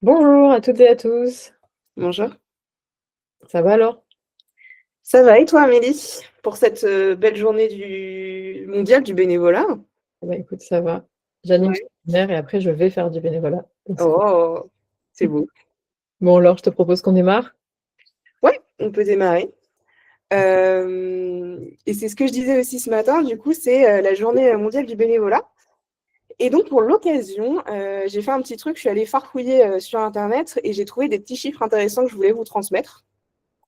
Bonjour à toutes et à tous. Bonjour. Ça va alors? Ça va et toi, Amélie? Pour cette belle journée mondiale du bénévolat? Bah, écoute, ça va. J'anime ce Ouais. séminaire et après je vais faire du bénévolat. Donc c'est cool. Oh, c'est beau. Bon alors, je te propose qu'on démarre. Ouais, on peut démarrer. Et c'est ce que je disais aussi ce matin, du coup, c'est la journée mondiale du bénévolat. Et donc, pour l'occasion, j'ai fait un petit truc, je suis allée farfouiller sur Internet et j'ai trouvé des petits chiffres intéressants que je voulais vous transmettre.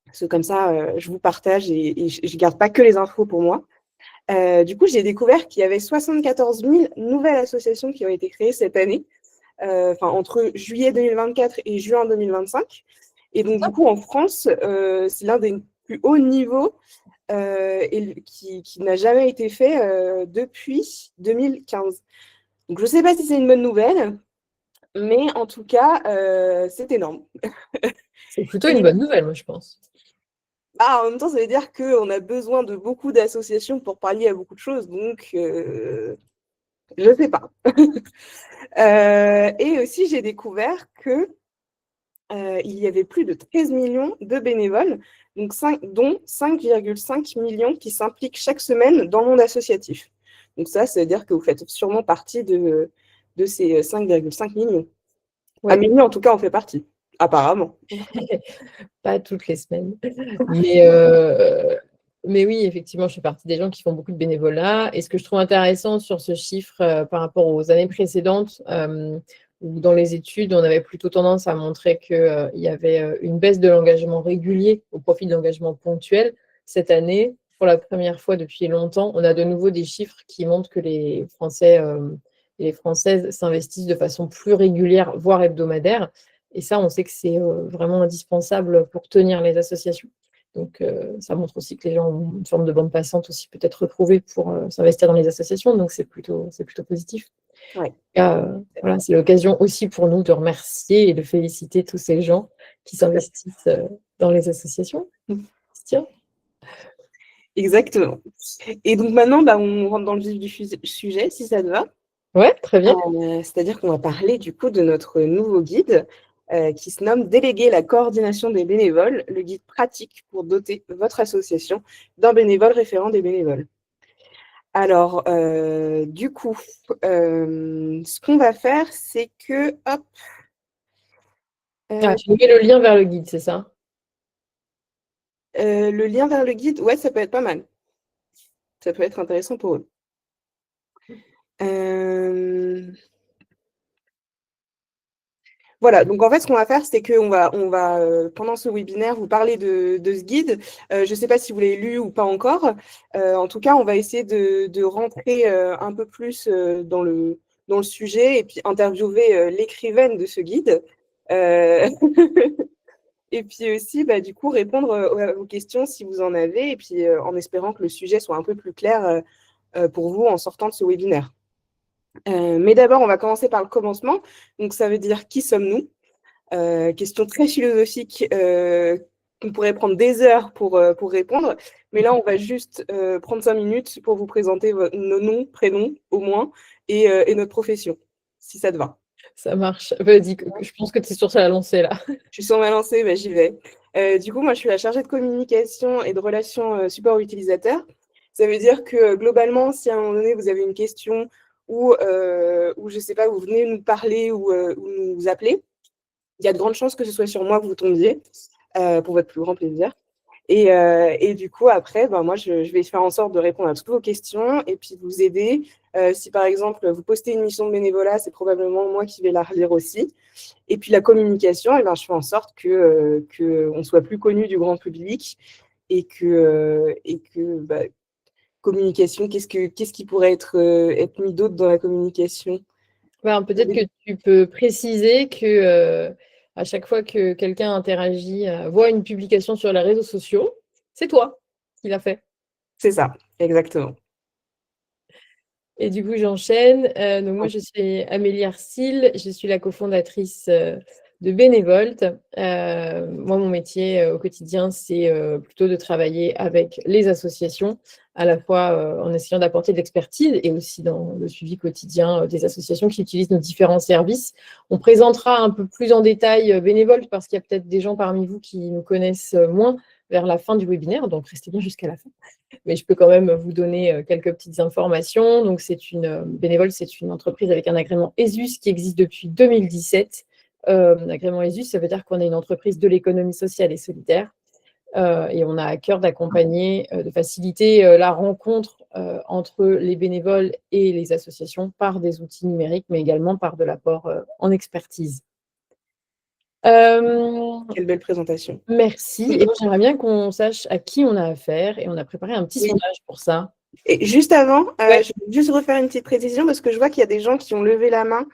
Parce que comme ça, je vous partage et je ne garde pas que les infos pour moi. Du coup, j'ai découvert qu'il y avait 74 000 nouvelles associations qui ont été créées cette année, entre juillet 2024 et juin 2025. Et donc, du coup, en France, c'est l'un des plus hauts niveaux qui n'a jamais été fait depuis 2015. Donc, je ne sais pas si c'est une bonne nouvelle, mais en tout cas, c'est énorme. C'est plutôt une Et bonne nouvelle, moi je pense. en même temps, ça veut dire qu'on a besoin de beaucoup d'associations pour pallier à beaucoup de choses. Donc, je ne sais pas. Et aussi, j'ai découvert que il y avait plus de 13 millions de bénévoles, dont 5,5 millions qui s'impliquent chaque semaine dans le monde associatif. Donc ça veut dire que vous faites sûrement partie de ces 5,5 millions. Ouais, Amélie, en tout cas, en fait partie, apparemment. pas toutes les semaines. Mais oui, effectivement, je fais partie des gens qui font beaucoup de bénévolat. Et ce que je trouve intéressant sur ce chiffre par rapport aux années précédentes, où dans les études, on avait plutôt tendance à montrer qu'il y avait une baisse de l'engagement régulier au profit de l'engagement ponctuel. Cette année, pour la première fois depuis longtemps, on a de nouveau des chiffres qui montrent que les Français et les Françaises s'investissent de façon plus régulière, voire hebdomadaire. Et ça, on sait que c'est vraiment indispensable pour tenir les associations. Donc, ça montre aussi que les gens ont une forme de bande passante aussi peut-être retrouvée pour s'investir dans les associations. Donc, c'est plutôt positif. Ouais. Et, voilà, c'est l'occasion aussi pour nous de remercier et de féliciter tous ces gens qui s'investissent dans les associations. Tiens. Exactement. Et donc maintenant, on rentre dans le vif du sujet, si ça te va. Ouais, très bien. C'est-à-dire qu'on va parler du coup de notre nouveau guide qui se nomme Déléguer la coordination des bénévoles, le guide pratique pour doter votre association d'un bénévole référent des bénévoles. Alors, du coup, ce qu'on va faire, c'est que, hop, Ah, euh, tu nous mets le lien vers le guide, c'est ça? le lien vers le guide, ouais, ça peut être pas mal. Ça peut être intéressant pour eux. Euh, Voilà, donc en fait, ce qu'on va faire, c'est qu'on va pendant ce webinaire, vous parler de ce guide. Je ne sais pas si vous l'avez lu ou pas encore. En tout cas, on va essayer de rentrer un peu plus dans le sujet et puis interviewer l'écrivaine de ce guide. Euh, Et puis aussi, du coup, répondre à vos questions si vous en avez, et puis en espérant que le sujet soit un peu plus clair pour vous en sortant de ce webinaire. Mais d'abord, on va commencer par le commencement. Donc, ça veut dire qui sommes-nous? Question très philosophique qu'on pourrait prendre des heures pour répondre. Mais là, on va juste prendre 5 minutes pour vous présenter nos noms, prénoms au moins, et notre profession, si ça te va. Ça marche. Vas-y, je pense que tu es sur la lancée là. Je suis sur ma lancée, j'y vais. Du coup, moi, je suis la chargée de communication et de relations support utilisateur. Ça veut dire que globalement, si à un moment donné, vous avez une question ou je ne sais pas, vous venez nous parler ou nous appeler, il y a de grandes chances que ce soit sur moi que vous tombiez, pour votre plus grand plaisir. Et du coup, après, moi, je vais faire en sorte de répondre à toutes vos questions et puis de vous aider. Si par exemple, vous postez une mission de bénévolat, c'est probablement moi qui vais la relire aussi. Et puis la communication, je fais en sorte que on soit plus connu du grand public et que communication, qu'est-ce qui pourrait être mis d'autre dans la communication? Ben, peut-être que tu peux préciser que à chaque fois que quelqu'un interagit, voit une publication sur les réseaux sociaux, c'est toi qui l'as fait. C'est ça, exactement. Et du coup, j'enchaîne. Donc moi, je suis Amélie Arcil, je suis la cofondatrice de bénévoles. Moi, mon métier au quotidien, c'est plutôt de travailler avec les associations, à la fois en essayant d'apporter de l'expertise et aussi dans le suivi quotidien des associations qui utilisent nos différents services. On présentera un peu plus en détail bénévoles parce qu'il y a peut-être des gens parmi vous qui nous connaissent moins vers la fin du webinaire, donc restez bien jusqu'à la fin. Mais je peux quand même vous donner quelques petites informations. Donc, Bénévole, c'est une entreprise avec un agrément ESUS qui existe depuis 2017. Agrément ESUS, ça veut dire qu'on est une entreprise de l'économie sociale et solidaire. Et on a à cœur d'accompagner, de faciliter la rencontre entre les bénévoles et les associations par des outils numériques, mais également par de l'apport en expertise. Quelle belle présentation. Merci. Et moi, j'aimerais bien qu'on sache à qui on a affaire et on a préparé un petit sondage pour ça. Et juste avant, Ouais. je vais juste refaire une petite précision parce que je vois qu'il y a des gens qui ont levé la main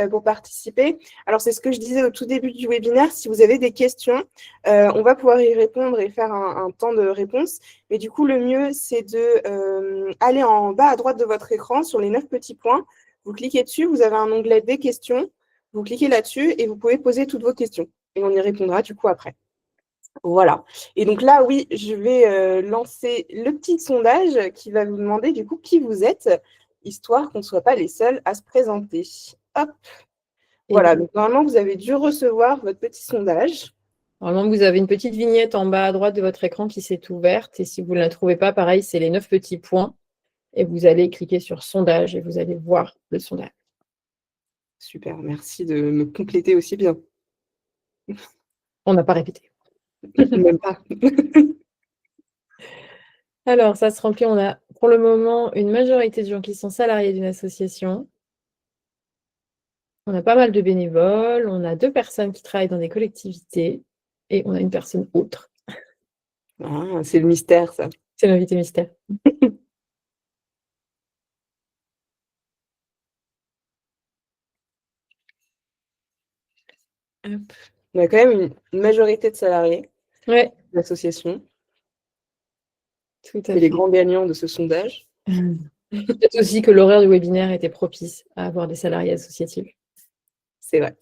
pour participer. Alors, c'est ce que je disais au tout début du webinaire. Si vous avez des questions, on va pouvoir y répondre et faire un temps de réponse. Mais du coup, le mieux, c'est de aller en bas à droite de votre écran sur les 9 petits points. Vous cliquez dessus, vous avez un onglet des questions. Vous cliquez là-dessus et vous pouvez poser toutes vos questions. Et on y répondra du coup après. Voilà. Et donc là, oui, je vais lancer le petit sondage qui va vous demander du coup qui vous êtes, histoire qu'on ne soit pas les seuls à se présenter. Hop. Voilà, donc normalement, vous avez dû recevoir votre petit sondage. Normalement, vous avez une petite vignette en bas à droite de votre écran qui s'est ouverte. Et si vous ne la trouvez pas, pareil, c'est les 9 petits points. Et vous allez cliquer sur sondage et vous allez voir le sondage. Super, merci de me compléter aussi bien. On n'a pas répété. Même pas. Alors, ça se remplit. On a pour le moment une majorité de gens qui sont salariés d'une association. On a pas mal de bénévoles. On a 2 personnes qui travaillent dans des collectivités. Et on a une personne autre. Ah, c'est le mystère, ça. C'est l'invité mystère. Hop. On a quand même une majorité de salariés Ouais, de l'association. tout à C'est les fait. grands gagnants de ce sondage. Peut-être aussi que l'horaire du webinaire était propice à avoir des salariés associatifs. C'est vrai.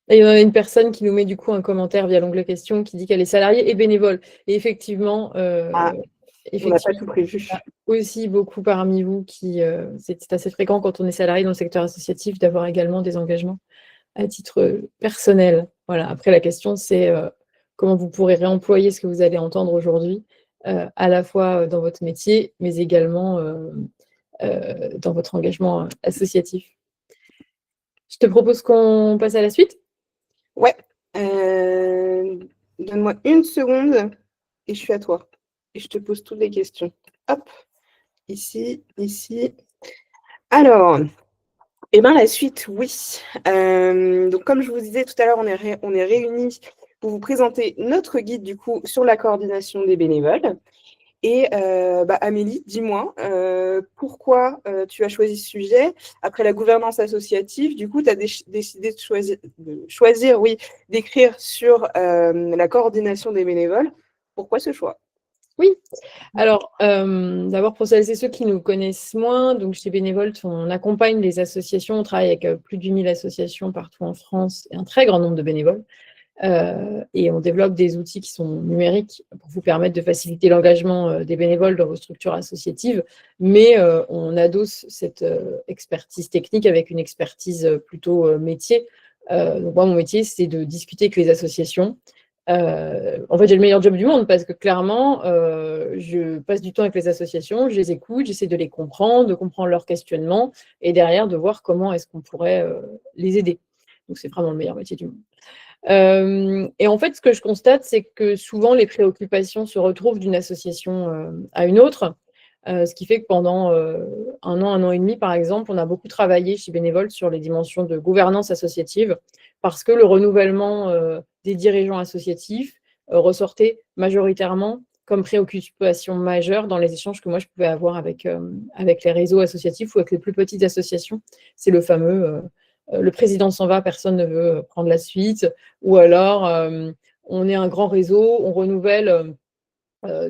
Et il y en a une personne qui nous met du coup un commentaire via l'onglet questions qui dit qu'elle est salariée et bénévole. Et effectivement, On n'a pas tout prévu. aussi beaucoup parmi vous qui, c'est assez fréquent quand on est salarié dans le secteur associatif d'avoir également des engagements à titre personnel. Voilà. Après, la question, c'est comment vous pourrez réemployer ce que vous allez entendre aujourd'hui, à la fois dans votre métier, mais également dans votre engagement associatif. Je te propose qu'on passe à la suite. Ouais. Donne-moi une seconde et je suis à toi. Et je te pose toutes les questions. Hop. Ici, ici. Alors, eh ben, la suite, oui. Donc, comme je vous disais tout à l'heure, on est réunis pour vous présenter notre guide du coup sur la coordination des bénévoles. Et Amélie, dis-moi, pourquoi tu as choisi ce sujet? Après la gouvernance associative, du coup, tu as décidé de choisir, oui, d'écrire sur la coordination des bénévoles. Pourquoi ce choix? Oui, alors d'abord pour celles et ceux qui nous connaissent moins, donc chez Bénévolte, on accompagne les associations, on travaille avec plus de 8000 associations partout en France et un très grand nombre de bénévoles. Et on développe des outils qui sont numériques pour vous permettre de faciliter l'engagement des bénévoles dans vos structures associatives, mais on adosse cette expertise technique avec une expertise plutôt métier. Donc moi, mon métier, c'est de discuter avec les associations. En fait, j'ai le meilleur job du monde parce que clairement, je passe du temps avec les associations, je les écoute, j'essaie de les comprendre, de comprendre leurs questionnements et derrière de voir comment est-ce qu'on pourrait les aider. Donc, c'est vraiment le meilleur métier du monde. Et en fait, ce que je constate, c'est que souvent, les préoccupations se retrouvent d'une association à une autre. Ce qui fait que pendant 1 an et demi, par exemple, on a beaucoup travaillé chez Bénévoles sur les dimensions de gouvernance associative parce que le renouvellement des dirigeants associatifs ressortait majoritairement comme préoccupation majeure dans les échanges que moi je pouvais avoir avec les réseaux associatifs ou avec les plus petites associations. C'est le fameux le président s'en va, personne ne veut prendre la suite, ou alors on est un grand réseau, on renouvelle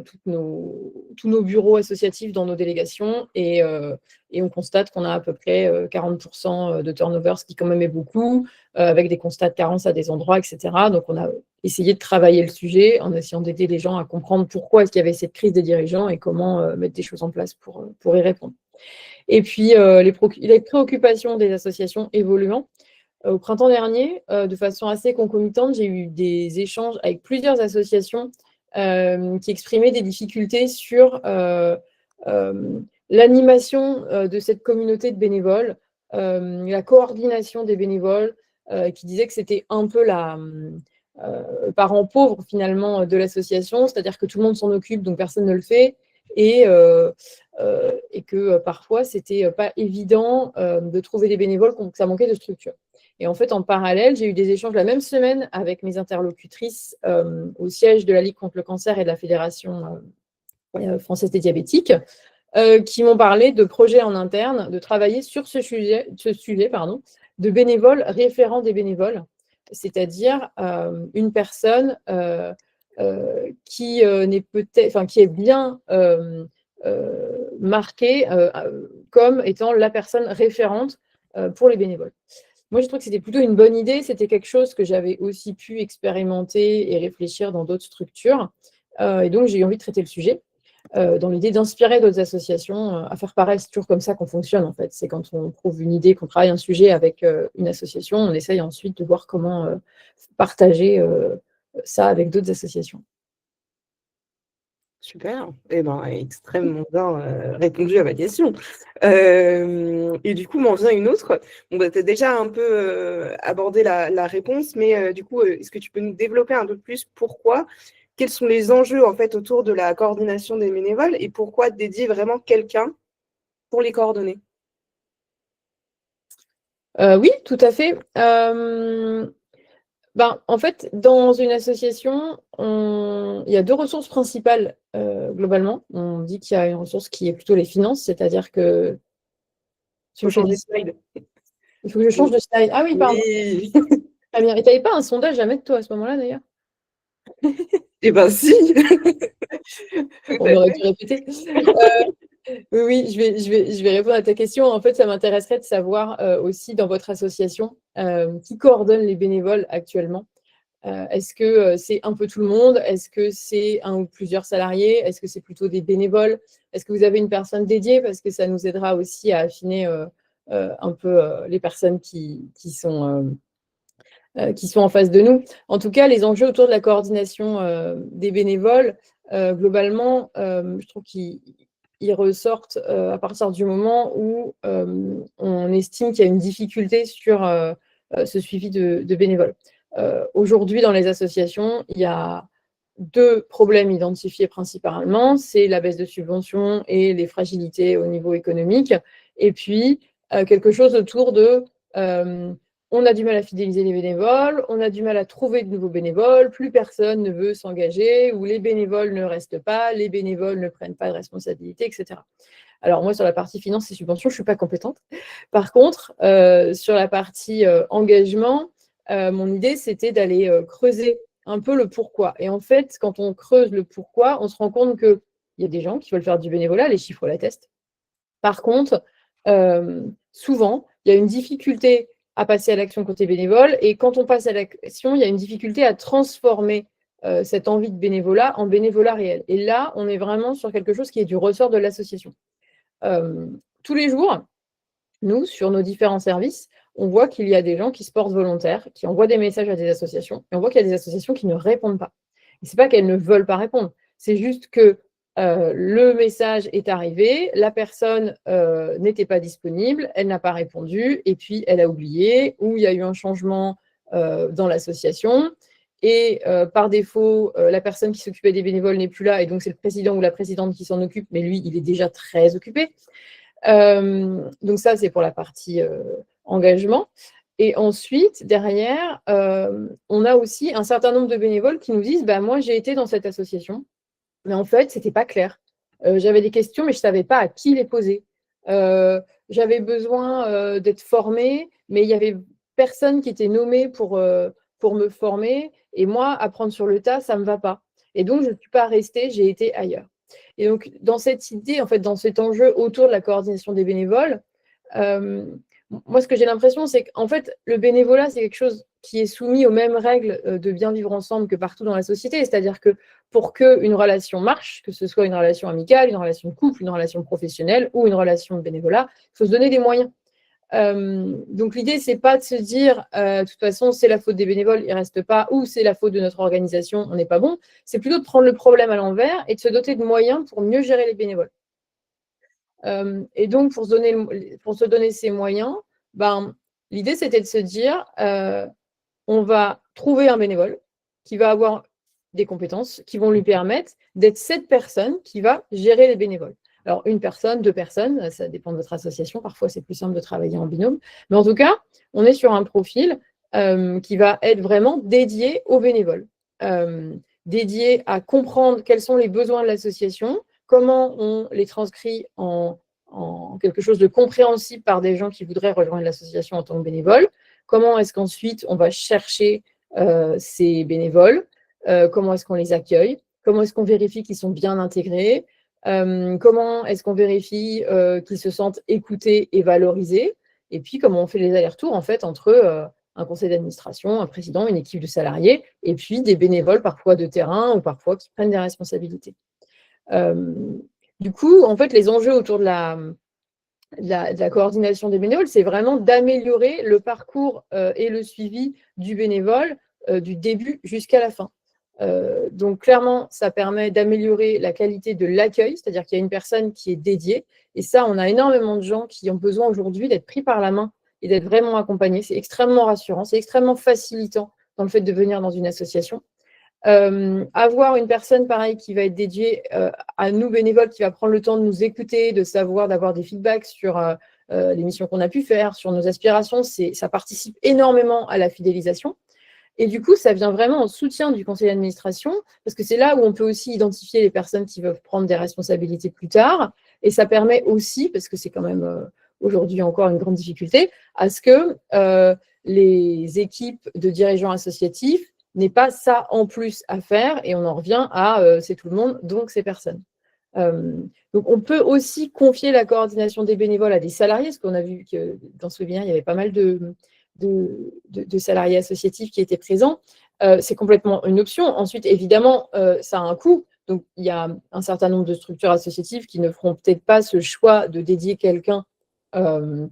tous nos bureaux associatifs dans nos délégations et on constate qu'on a à peu près 40% de turnover, ce qui quand même est beaucoup, avec des constats de carence à des endroits, etc. Donc, on a essayé de travailler le sujet en essayant d'aider les gens à comprendre pourquoi est-ce qu'il y avait cette crise des dirigeants et comment mettre des choses en place pour y répondre. Et puis, les préoccupations des associations évoluant. Au printemps dernier, de façon assez concomitante, j'ai eu des échanges avec plusieurs associations qui exprimaient des difficultés sur l'animation de cette communauté de bénévoles, la coordination des bénévoles, qui disaient que c'était un peu le parent pauvre finalement de l'association, c'est-à-dire que tout le monde s'en occupe, donc personne ne le fait, et que parfois, c'était pas évident de trouver des bénévoles, que ça manquait de structure. Et en fait, en parallèle, j'ai eu des échanges la même semaine avec mes interlocutrices au siège de la Ligue contre le cancer et de la Fédération française des diabétiques, qui m'ont parlé de projets en interne, de travailler sur ce sujet de bénévoles référents des bénévoles, c'est-à-dire une personne qui est bien marquée comme étant la personne référente pour les bénévoles. Moi, je trouve que c'était plutôt une bonne idée. C'était quelque chose que j'avais aussi pu expérimenter et réfléchir dans d'autres structures. Et donc, j'ai eu envie de traiter le sujet dans l'idée d'inspirer d'autres associations à faire pareil. C'est toujours comme ça qu'on fonctionne, en fait. C'est quand on trouve une idée, qu'on travaille un sujet avec une association, on essaye ensuite de voir comment partager ça avec d'autres associations. Super, extrêmement bien répondu à ma question. Et du coup, m'en vient une autre. Tu as déjà un peu abordé la réponse, mais du coup, est-ce que tu peux nous développer un peu plus pourquoi? Quels sont les enjeux en fait autour de la coordination des bénévoles et pourquoi dédier vraiment quelqu'un pour les coordonner? Oui, tout à fait. En fait, dans une association, il y a deux ressources principales globalement. On dit qu'il y a une ressource qui est plutôt les finances, c'est-à-dire que... Il faut changer de slide. Il faut que je change de slide. Ah oui, pardon. Oui. Très bien. Et tu n'avais pas un sondage à mettre, toi, à ce moment-là, d'ailleurs? Eh bien, si. On aurait dû répéter. Oui, je vais répondre à ta question. En fait, ça m'intéresserait de savoir aussi dans votre association qui coordonne les bénévoles actuellement. Est-ce que c'est un peu tout le monde? Est-ce que c'est un ou plusieurs salariés? Est-ce que c'est plutôt des bénévoles? Est-ce que vous avez une personne dédiée? Parce que ça nous aidera aussi à affiner un peu les personnes qui sont en face de nous. En tout cas, les enjeux autour de la coordination des bénévoles, globalement, je trouve qu'ils ressortent à partir du moment où on estime qu'il y a une difficulté sur ce suivi de bénévoles. Aujourd'hui, dans les associations, il y a deux problèmes identifiés principalement, c'est la baisse de subventions et les fragilités au niveau économique, et puis quelque chose autour de on a du mal à fidéliser les bénévoles, on a du mal à trouver de nouveaux bénévoles, plus personne ne veut s'engager, ou les bénévoles ne restent pas, les bénévoles ne prennent pas de responsabilité, etc. Alors moi, sur la partie finance et subventions, je ne suis pas compétente. Par contre, sur la partie engagement, mon idée, c'était d'aller creuser un peu le pourquoi. Et en fait, quand on creuse le pourquoi, on se rend compte qu'il y a des gens qui veulent faire du bénévolat, les chiffres l'attestent. Par contre, souvent, il y a une difficulté à passer à l'action côté bénévole. Et quand on passe à l'action, il y a une difficulté à transformer cette envie de bénévolat en bénévolat réel. Et là, on est vraiment sur quelque chose qui est du ressort de l'association. Tous les jours, nous, sur nos différents services, on voit qu'il y a des gens qui se portent volontaires, qui envoient des messages à des associations, et on voit qu'il y a des associations qui ne répondent pas. Et ce n'est pas qu'elles ne veulent pas répondre, c'est juste que le message est arrivé, la personne n'était pas disponible, elle n'a pas répondu, et puis elle a oublié, ou il y a eu un changement dans l'association, et par défaut, la personne qui s'occupait des bénévoles n'est plus là, et donc c'est le président ou la présidente qui s'en occupe, mais lui, il est déjà très occupé. Donc ça, c'est pour la partie engagement. Et ensuite, derrière, on a aussi un certain nombre de bénévoles qui nous disent « moi, j'ai été dans cette association, mais en fait, ce n'était pas clair. J'avais des questions, mais je ne savais pas à qui les poser. J'avais besoin d'être formée, mais il n'y avait personne qui était nommé pour me former. Et moi, apprendre sur le tas, ça ne me va pas. Et donc, je ne suis pas restée, j'ai été ailleurs. Et donc, dans cette idée, en fait, dans cet enjeu autour de la coordination des bénévoles, moi, ce que j'ai l'impression, c'est qu'en fait, le bénévolat, c'est quelque chose qui est soumis aux mêmes règles de bien vivre ensemble que partout dans la société. C'est-à-dire que pour qu'une relation marche, que ce soit une relation amicale, une relation de couple, une relation professionnelle ou une relation de bénévolat, il faut se donner des moyens. Donc l'idée, c'est pas de se dire, de toute façon, c'est la faute des bénévoles, ils restent pas, ou c'est la faute de notre organisation, on n'est pas bon. C'est plutôt de prendre le problème à l'envers et de se doter de moyens pour mieux gérer les bénévoles. Et donc, pour se donner ces moyens, l'idée, c'était de se dire, on va trouver un bénévole qui va avoir des compétences qui vont lui permettre d'être cette personne qui va gérer les bénévoles. Alors, une personne, deux personnes, ça dépend de votre association. Parfois, c'est plus simple de travailler en binôme. Mais en tout cas, on est sur un profil qui va être vraiment dédié aux bénévoles, dédié à comprendre quels sont les besoins de l'association, comment on les transcrit en quelque chose de compréhensible par des gens qui voudraient rejoindre l'association en tant que bénévole. Comment est-ce qu'ensuite on va chercher ces bénévoles, comment est-ce qu'on les accueille, comment est-ce qu'on vérifie qu'ils sont bien intégrés, comment est-ce qu'on vérifie qu'ils se sentent écoutés et valorisés, et puis comment on fait les allers-retours en fait entre un conseil d'administration, un président, une équipe de salariés, et puis des bénévoles parfois de terrain ou parfois qui prennent des responsabilités. Du coup, en fait, les enjeux autour de la coordination des bénévoles, c'est vraiment d'améliorer le parcours et le suivi du bénévole du début jusqu'à la fin. Donc, clairement, ça permet d'améliorer la qualité de l'accueil, c'est-à-dire qu'il y a une personne qui est dédiée. Et ça, on a énormément de gens qui ont besoin aujourd'hui d'être pris par la main et d'être vraiment accompagnés. C'est extrêmement rassurant, c'est extrêmement facilitant dans le fait de venir dans une association. Avoir une personne pareil qui va être dédiée à nous bénévoles, qui va prendre le temps de nous écouter, de savoir, d'avoir des feedbacks sur les missions qu'on a pu faire, sur nos aspirations, ça participe énormément à la fidélisation. Et du coup, ça vient vraiment en soutien du conseil d'administration, parce que c'est là où on peut aussi identifier les personnes qui veulent prendre des responsabilités plus tard. Et ça permet aussi, parce que c'est quand même aujourd'hui encore une grande difficulté, à ce que les équipes de dirigeants associatifs n'aient pas ça en plus à faire. Et on en revient à c'est tout le monde, donc c'est personne. Donc, on peut aussi confier la coordination des bénévoles à des salariés, parce qu'on a vu que dans ce webinaire, il y avait pas mal de salariés associatifs qui étaient présents. C'est complètement une option. Ensuite, évidemment, ça a un coût. Donc, il y a un certain nombre de structures associatives qui ne feront peut-être pas ce choix de dédier quelqu'un, une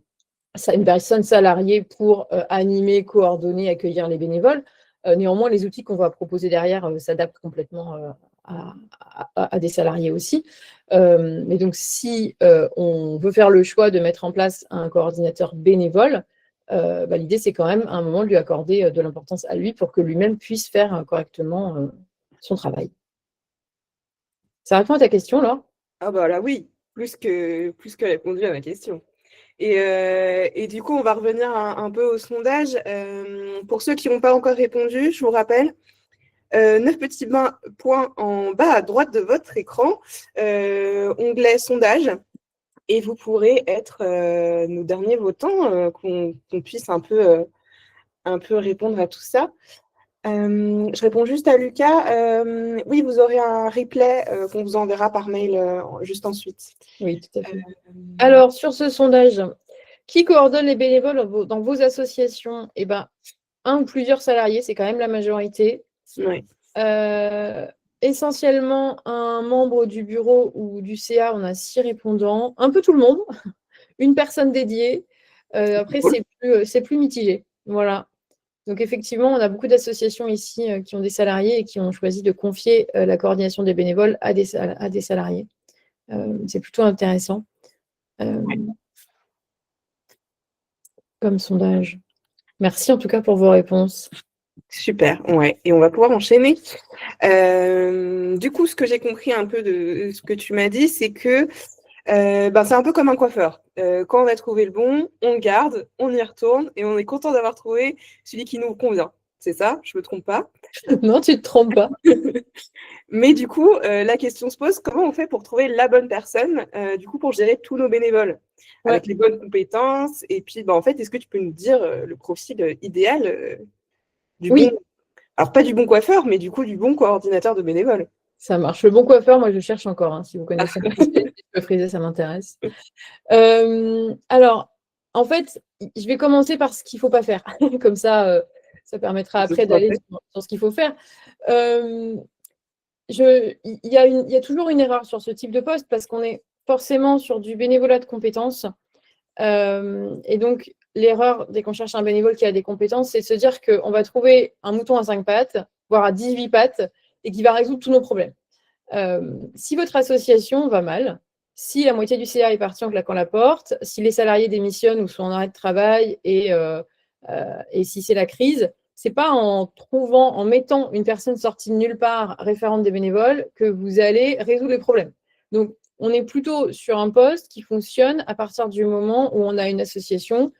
personne salariée pour animer, coordonner, accueillir les bénévoles. Néanmoins, les outils qu'on va proposer derrière s'adaptent complètement à des salariés aussi. Mais donc, si on veut faire le choix de mettre en place un coordinateur bénévole, l'idée, c'est quand même à un moment de lui accorder de l'importance à lui pour que lui-même puisse faire correctement son travail. Ça répond à ta question, Laure ? Ah bah là oui, plus que répondu à ma question. Et du coup, on va revenir un peu au sondage. Pour ceux qui n'ont pas encore répondu, je vous rappelle, 9 petits points en bas à droite de votre écran, onglet sondage, et vous pourrez être nos derniers votants, qu'on puisse un peu répondre à tout ça. Je réponds juste à Lucas. Oui, vous aurez un replay qu'on vous enverra par mail juste ensuite. Oui, tout à fait. Alors, sur ce sondage, qui coordonne les bénévoles dans vos associations ? Eh bien, un ou plusieurs salariés, c'est quand même la majorité. Oui. Essentiellement, un membre du bureau ou du CA, on a 6 répondants. Un peu tout le monde. Une personne dédiée. Après, c'est plus mitigé. Voilà. Donc, effectivement, on a beaucoup d'associations ici qui ont des salariés et qui ont choisi de confier la coordination des bénévoles à des salariés. C'est plutôt intéressant comme sondage. Merci en tout cas pour vos réponses. Super, ouais. Et on va pouvoir enchaîner. Du coup, ce que j'ai compris un peu de ce que tu m'as dit, c'est que c'est un peu comme un coiffeur. Quand on a trouvé le bon, on le garde, on y retourne et on est content d'avoir trouvé celui qui nous convient. C'est ça? Je me trompe pas? Non, tu ne te trompes pas. Mais du coup, la question se pose, comment on fait pour trouver la bonne personne, du coup, pour gérer tous nos bénévoles avec les bonnes compétences? Et puis, en fait, est-ce que tu peux nous dire le profil idéal du bon? Alors, pas du bon coiffeur, mais du coup, du bon coordinateur de bénévoles. Ça marche. Le bon coiffeur, moi, je cherche encore. Si vous connaissez un spécialiste de friser, ça m'intéresse. Alors, en fait, je vais commencer par ce qu'il ne faut pas faire. Comme ça permettra après d'aller sur ce qu'il faut faire. Il y a toujours une erreur sur ce type de poste parce qu'on est forcément sur du bénévolat de compétences. Et donc, l'erreur dès qu'on cherche un bénévole qui a des compétences, c'est de se dire qu'on va trouver un mouton à 5 pattes, voire à 18 pattes, et qui va résoudre tous nos problèmes. Si votre association va mal, si la moitié du CA est partie en claquant la porte, si les salariés démissionnent ou sont en arrêt de travail et si c'est la crise, c'est pas en mettant une personne sortie de nulle part, référente des bénévoles, que vous allez résoudre les problèmes. Donc, on est plutôt sur un poste qui fonctionne à partir du moment où on a une association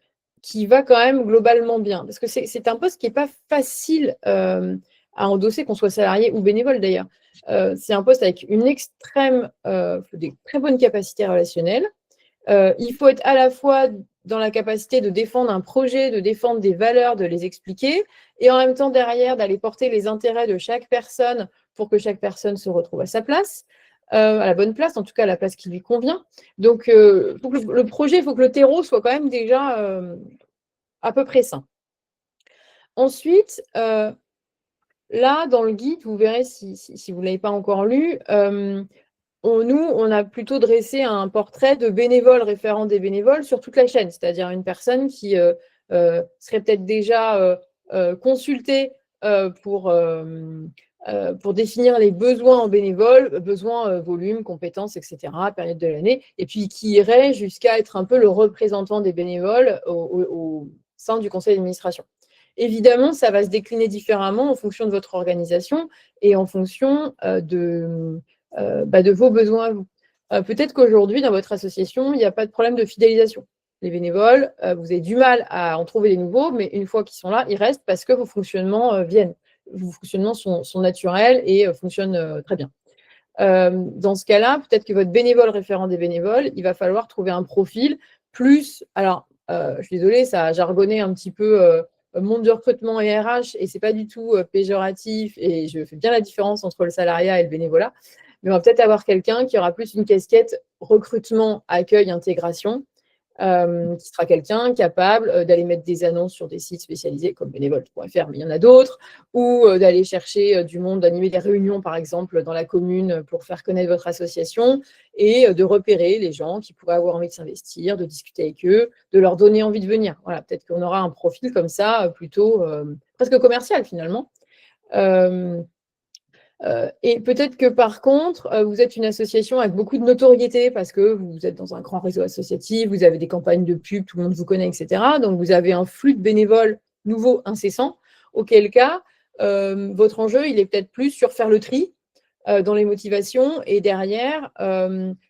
qui va quand même globalement bien. Parce que c'est un poste qui n'est pas facile à endosser, qu'on soit salarié ou bénévole d'ailleurs. C'est un poste avec des très bonnes capacités relationnelles. Il faut être à la fois dans la capacité de défendre un projet, de défendre des valeurs, de les expliquer, et en même temps derrière d'aller porter les intérêts de chaque personne pour que chaque personne se retrouve à sa place, à la bonne place, en tout cas à la place qui lui convient. Donc, faut que le projet, il faut que le terreau soit quand même déjà à peu près sain. Ensuite, là, dans le guide, vous verrez si vous ne l'avez pas encore lu, on a plutôt dressé un portrait de bénévole référent des bénévoles sur toute la chaîne, c'est-à-dire une personne qui serait peut-être déjà consultée pour définir les besoins en bénévole, besoins, volume, compétences, etc., période de l'année, et puis qui irait jusqu'à être un peu le représentant des bénévoles au sein du conseil d'administration. Évidemment, ça va se décliner différemment en fonction de votre organisation et en fonction de vos besoins à vous. Peut-être qu'aujourd'hui, dans votre association, il n'y a pas de problème de fidélisation. Les bénévoles, vous avez du mal à en trouver des nouveaux, mais une fois qu'ils sont là, ils restent parce que vos fonctionnements viennent. Vos fonctionnements sont naturels et fonctionnent très bien. Dans ce cas-là, peut-être que votre bénévole référent des bénévoles, il va falloir trouver un profil plus… Alors, je suis désolée, ça a jargonné un petit peu monde de recrutement et RH, et ce n'est pas du tout péjoratif, et je fais bien la différence entre le salariat et le bénévolat, mais on va peut-être avoir quelqu'un qui aura plus une casquette recrutement, accueil, intégration, qui sera quelqu'un capable d'aller mettre des annonces sur des sites spécialisés comme bénévoles.fr, mais il y en a d'autres, ou d'aller chercher du monde, d'animer des réunions, par exemple, dans la commune pour faire connaître votre association et de repérer les gens qui pourraient avoir envie de s'investir, de discuter avec eux, de leur donner envie de venir. Voilà, peut-être qu'on aura un profil comme ça, plutôt presque commercial finalement. Et peut-être que par contre, vous êtes une association avec beaucoup de notoriété parce que vous êtes dans un grand réseau associatif, vous avez des campagnes de pub, tout le monde vous connaît, etc. Donc, vous avez un flux de bénévoles nouveaux, incessant, auquel cas, votre enjeu, il est peut-être plus sur faire le tri dans les motivations et derrière,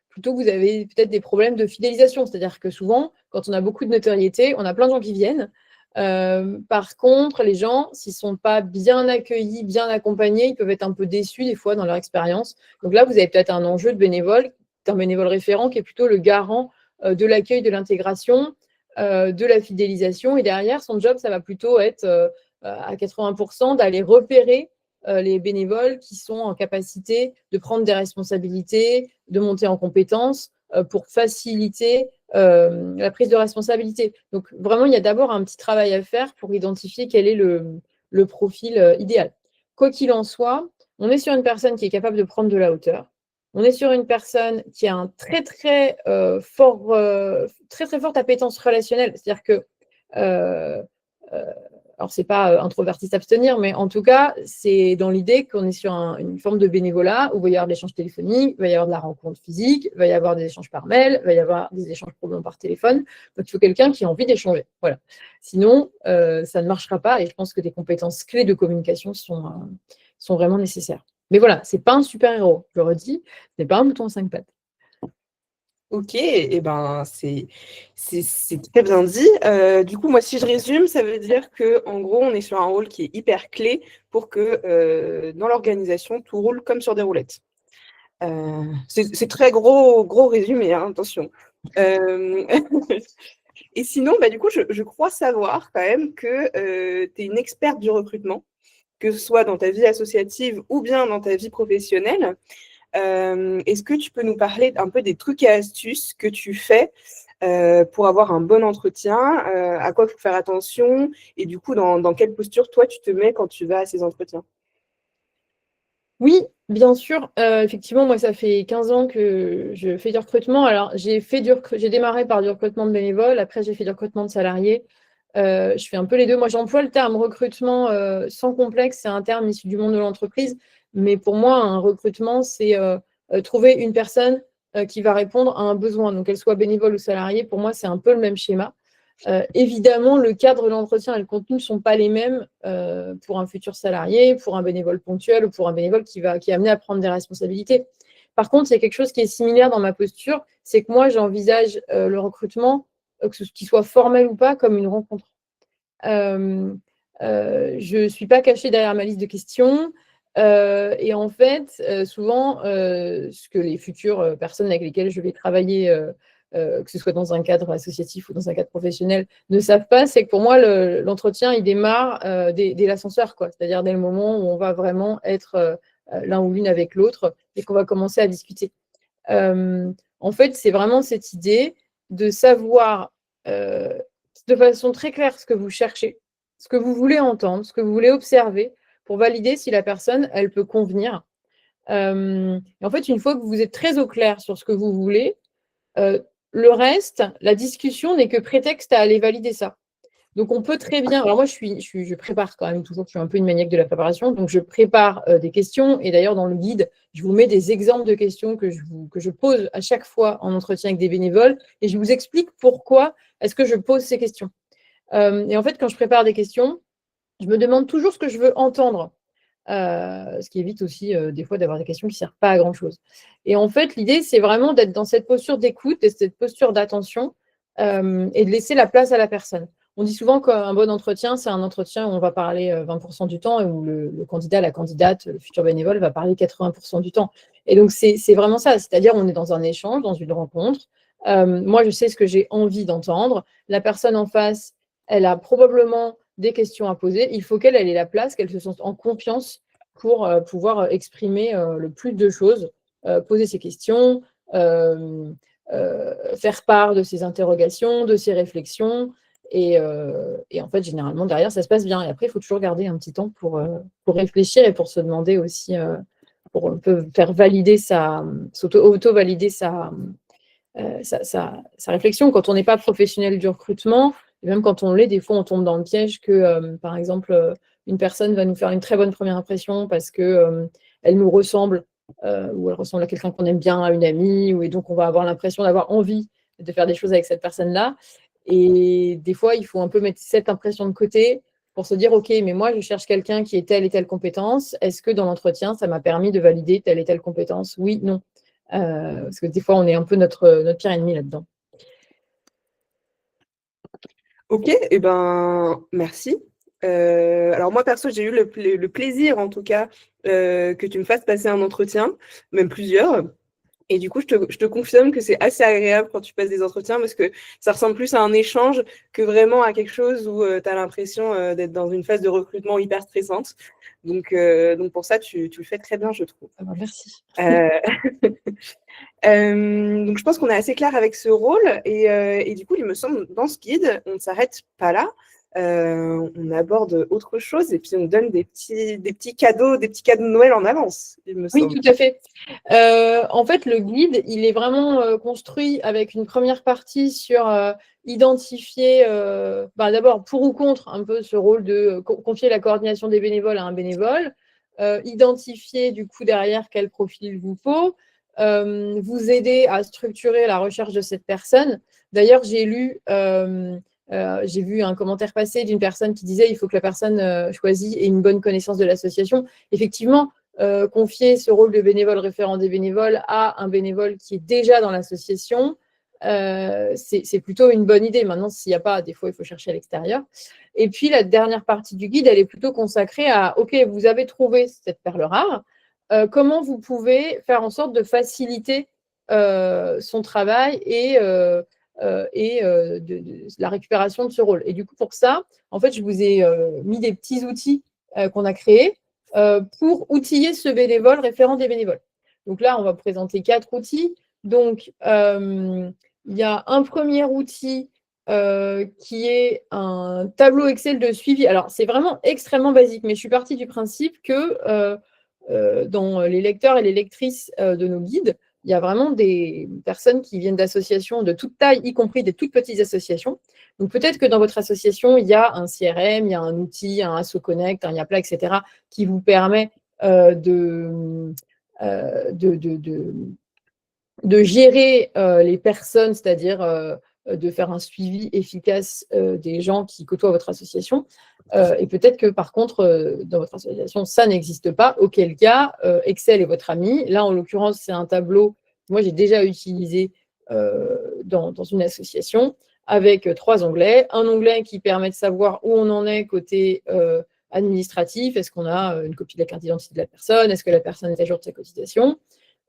plutôt que vous avez peut-être des problèmes de fidélisation. C'est-à-dire que souvent, quand on a beaucoup de notoriété, on a plein de gens qui viennent. Par contre, les gens, s'ils ne sont pas bien accueillis, bien accompagnés, ils peuvent être un peu déçus des fois dans leur expérience. Donc là, vous avez peut-être un enjeu de bénévole, d'un bénévole référent qui est plutôt le garant de l'accueil, de l'intégration, de la fidélisation. Et derrière, son job, ça va plutôt être à 80% d'aller repérer les bénévoles qui sont en capacité de prendre des responsabilités, de monter en compétences pour faciliter la prise de responsabilité. Donc, vraiment, il y a d'abord un petit travail à faire pour identifier quel est le profil idéal. Quoi qu'il en soit, on est sur une personne qui est capable de prendre de la hauteur. On est sur une personne qui a un très, très forte appétence relationnelle. C'est-à-dire que alors, ce n'est pas introverti s'abstenir, mais en tout cas, c'est dans l'idée qu'on est sur une forme de bénévolat où il va y avoir de l'échange téléphonique, il va y avoir de la rencontre physique, il va y avoir des échanges par mail, il va y avoir des échanges probablement par téléphone. Donc, il faut quelqu'un qui a envie d'échanger. Voilà. Sinon, ça ne marchera pas et je pense que des compétences clés de communication sont vraiment nécessaires. Mais voilà, ce n'est pas un super-héros, je le redis, ce n'est pas un mouton à 5 pattes. Ok, et ben c'est très bien dit. Du coup, moi, si je résume, ça veut dire que en gros, on est sur un rôle qui est hyper clé pour que dans l'organisation, tout roule comme sur des roulettes. C'est très gros résumé, hein, attention. Et sinon, du coup, je crois savoir quand même que tu es une experte du recrutement, que ce soit dans ta vie associative ou bien dans ta vie professionnelle. Est-ce que tu peux nous parler un peu des trucs et astuces que tu fais pour avoir un bon entretien, à quoi il faut faire attention et du coup, dans quelle posture, toi, tu te mets quand tu vas à ces entretiens? Oui, bien sûr. Effectivement, moi, ça fait 15 ans que je fais du recrutement. Alors, j'ai démarré par du recrutement de bénévoles. Après, j'ai fait du recrutement de salariés. Je fais un peu les deux. Moi, j'emploie le terme recrutement sans complexe. C'est un terme issu du monde de l'entreprise. Mais pour moi, un recrutement, c'est trouver une personne qui va répondre à un besoin. Donc, qu'elle soit bénévole ou salariée, pour moi, c'est un peu le même schéma. Évidemment, le cadre de l'entretien et le contenu ne sont pas les mêmes pour un futur salarié, pour un bénévole ponctuel ou pour un bénévole qui est amené à prendre des responsabilités. Par contre, il y a quelque chose qui est similaire dans ma posture, c'est que moi, j'envisage le recrutement, qu'il soit formel ou pas, comme une rencontre. Je ne suis pas cachée derrière ma liste de questions. Et en fait, souvent, ce que les futures personnes avec lesquelles je vais travailler, que ce soit dans un cadre associatif ou dans un cadre professionnel, ne savent pas, c'est que pour moi, l'entretien, il démarre dès l'ascenseur, quoi. C'est-à-dire dès le moment où on va vraiment être l'un ou l'une avec l'autre et qu'on va commencer à discuter. En fait, c'est vraiment cette idée de savoir de façon très claire ce que vous cherchez, ce que vous voulez entendre, ce que vous voulez observer pour valider si la personne, elle peut convenir. Et en fait, une fois que vous êtes très au clair sur ce que vous voulez, le reste, la discussion n'est que prétexte à aller valider ça. Donc, on peut très bien. Alors, moi, je prépare quand même toujours, je suis un peu une maniaque de la préparation. Donc, je prépare des questions. Et d'ailleurs, dans le guide, je vous mets des exemples de questions que je pose à chaque fois en entretien avec des bénévoles. Et je vous explique pourquoi est-ce que je pose ces questions. Et en fait, quand je prépare des questions, je me demande toujours ce que je veux entendre. Ce qui évite aussi des fois d'avoir des questions qui ne servent pas à grand-chose. Et en fait, l'idée, c'est vraiment d'être dans cette posture d'écoute, cette posture d'attention et de laisser la place à la personne. On dit souvent qu'un bon entretien, c'est un entretien où on va parler 20% du temps et où le candidat, la candidate, le futur bénévole va parler 80% du temps. Et donc, c'est vraiment ça. C'est-à-dire, on est dans un échange, dans une rencontre. Moi, je sais ce que j'ai envie d'entendre. La personne en face, elle a probablement des questions à poser. Il faut qu'elle ait la place, qu'elle se sente en confiance pour pouvoir exprimer le plus de choses, poser ses questions, faire part de ses interrogations, de ses réflexions. Et en fait, généralement, derrière, ça se passe bien. Et après, il faut toujours garder un petit temps pour réfléchir et pour se demander aussi, pour un peu faire valider auto-valider sa réflexion. Quand on n'est pas professionnel du recrutement, et même quand on l'est, des fois, on tombe dans le piège que, par exemple, une personne va nous faire une très bonne première impression parce qu'elle nous ressemble ou elle ressemble à quelqu'un qu'on aime bien, à une amie, et donc on va avoir l'impression d'avoir envie de faire des choses avec cette personne-là. Et des fois, il faut un peu mettre cette impression de côté pour se dire, OK, mais moi, je cherche quelqu'un qui ait telle et telle compétence. Est-ce que dans l'entretien, ça m'a permis de valider telle et telle compétence? Oui, non. Parce que des fois, on est un peu notre pire ennemi là-dedans. Ok, et ben merci. Alors moi perso, j'ai eu le plaisir en tout cas que tu me fasses passer un entretien, même plusieurs. Et du coup, je te confirme que c'est assez agréable quand tu passes des entretiens parce que ça ressemble plus à un échange que vraiment à quelque chose où tu as l'impression d'être dans une phase de recrutement hyper stressante. Donc pour ça, tu le fais très bien, je trouve. Ah ben, merci. Donc je pense qu'on est assez clair avec ce rôle et du coup, il me semble, dans ce guide, on ne s'arrête pas là. On aborde autre chose et puis on donne des petits cadeaux de Noël en avance, il me Oui, semble. tout à fait. En fait, le guide, il est vraiment construit avec une première partie sur identifier, d'abord pour ou contre un peu ce rôle de confier la coordination des bénévoles à un bénévole, identifier du coup derrière quel profil il vous faut, vous aider à structurer la recherche de cette personne. D'ailleurs, j'ai vu un commentaire passé d'une personne qui disait il faut que la personne choisie ait une bonne connaissance de l'association. Effectivement, confier ce rôle de bénévole référent des bénévoles à un bénévole qui est déjà dans l'association, c'est plutôt une bonne idée. Maintenant, s'il n'y a pas, des fois, il faut chercher à l'extérieur. Et puis, la dernière partie du guide, elle est plutôt consacrée à, OK, vous avez trouvé cette perle rare, comment vous pouvez faire en sorte de faciliter son travail et de la récupération de ce rôle. Et du coup, pour ça, en fait, je vous ai mis des petits outils qu'on a créé pour outiller ce bénévole référent des bénévoles. Donc là, on va présenter 4 outils. Donc, il y a un premier outil qui est un tableau Excel de suivi. Alors, c'est vraiment extrêmement basique, mais je suis partie du principe que dans les lecteurs et les lectrices de nos guides, il y a vraiment des personnes qui viennent d'associations de toute taille, y compris des toutes petites associations. Donc, peut-être que dans votre association, il y a un CRM, il y a un outil, un Asso Connect, un Yapla, etc., qui vous permet de gérer les personnes, c'est-à-dire de faire un suivi efficace des gens qui côtoient votre association. Et peut-être que par contre, dans votre association, ça n'existe pas, auquel cas, Excel est votre ami. Là, en l'occurrence, c'est un tableau que moi, j'ai déjà utilisé dans une association avec 3 onglets. Un onglet qui permet de savoir où on en est côté administratif. Est-ce qu'on a une copie de la carte d'identité de la personne? Est-ce que la personne est à jour de sa cotisation?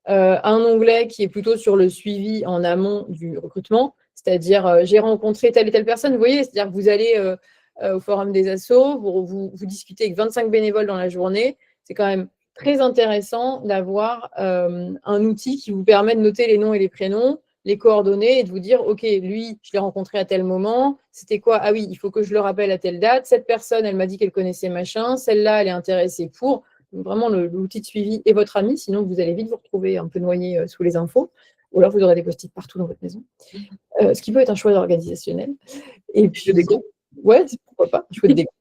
Un onglet qui est plutôt sur le suivi en amont du recrutement, c'est-à-dire j'ai rencontré telle et telle personne, vous voyez, c'est-à-dire que vous allez au forum des assos, vous discutez avec 25 bénévoles dans la journée, c'est quand même très intéressant d'avoir un outil qui vous permet de noter les noms et les prénoms, les coordonnées et de vous dire, OK, lui, je l'ai rencontré à tel moment, c'était quoi? Ah oui, il faut que je le rappelle à telle date, cette personne, elle m'a dit qu'elle connaissait machin, celle-là, elle est intéressée pour... Donc, vraiment, l'outil de suivi est votre ami, sinon vous allez vite vous retrouver un peu noyé sous les infos, ou alors vous aurez des post-it partout dans votre maison, ce qui peut être un choix organisationnel. Et puis, ouais, pourquoi pas, un choix de déco.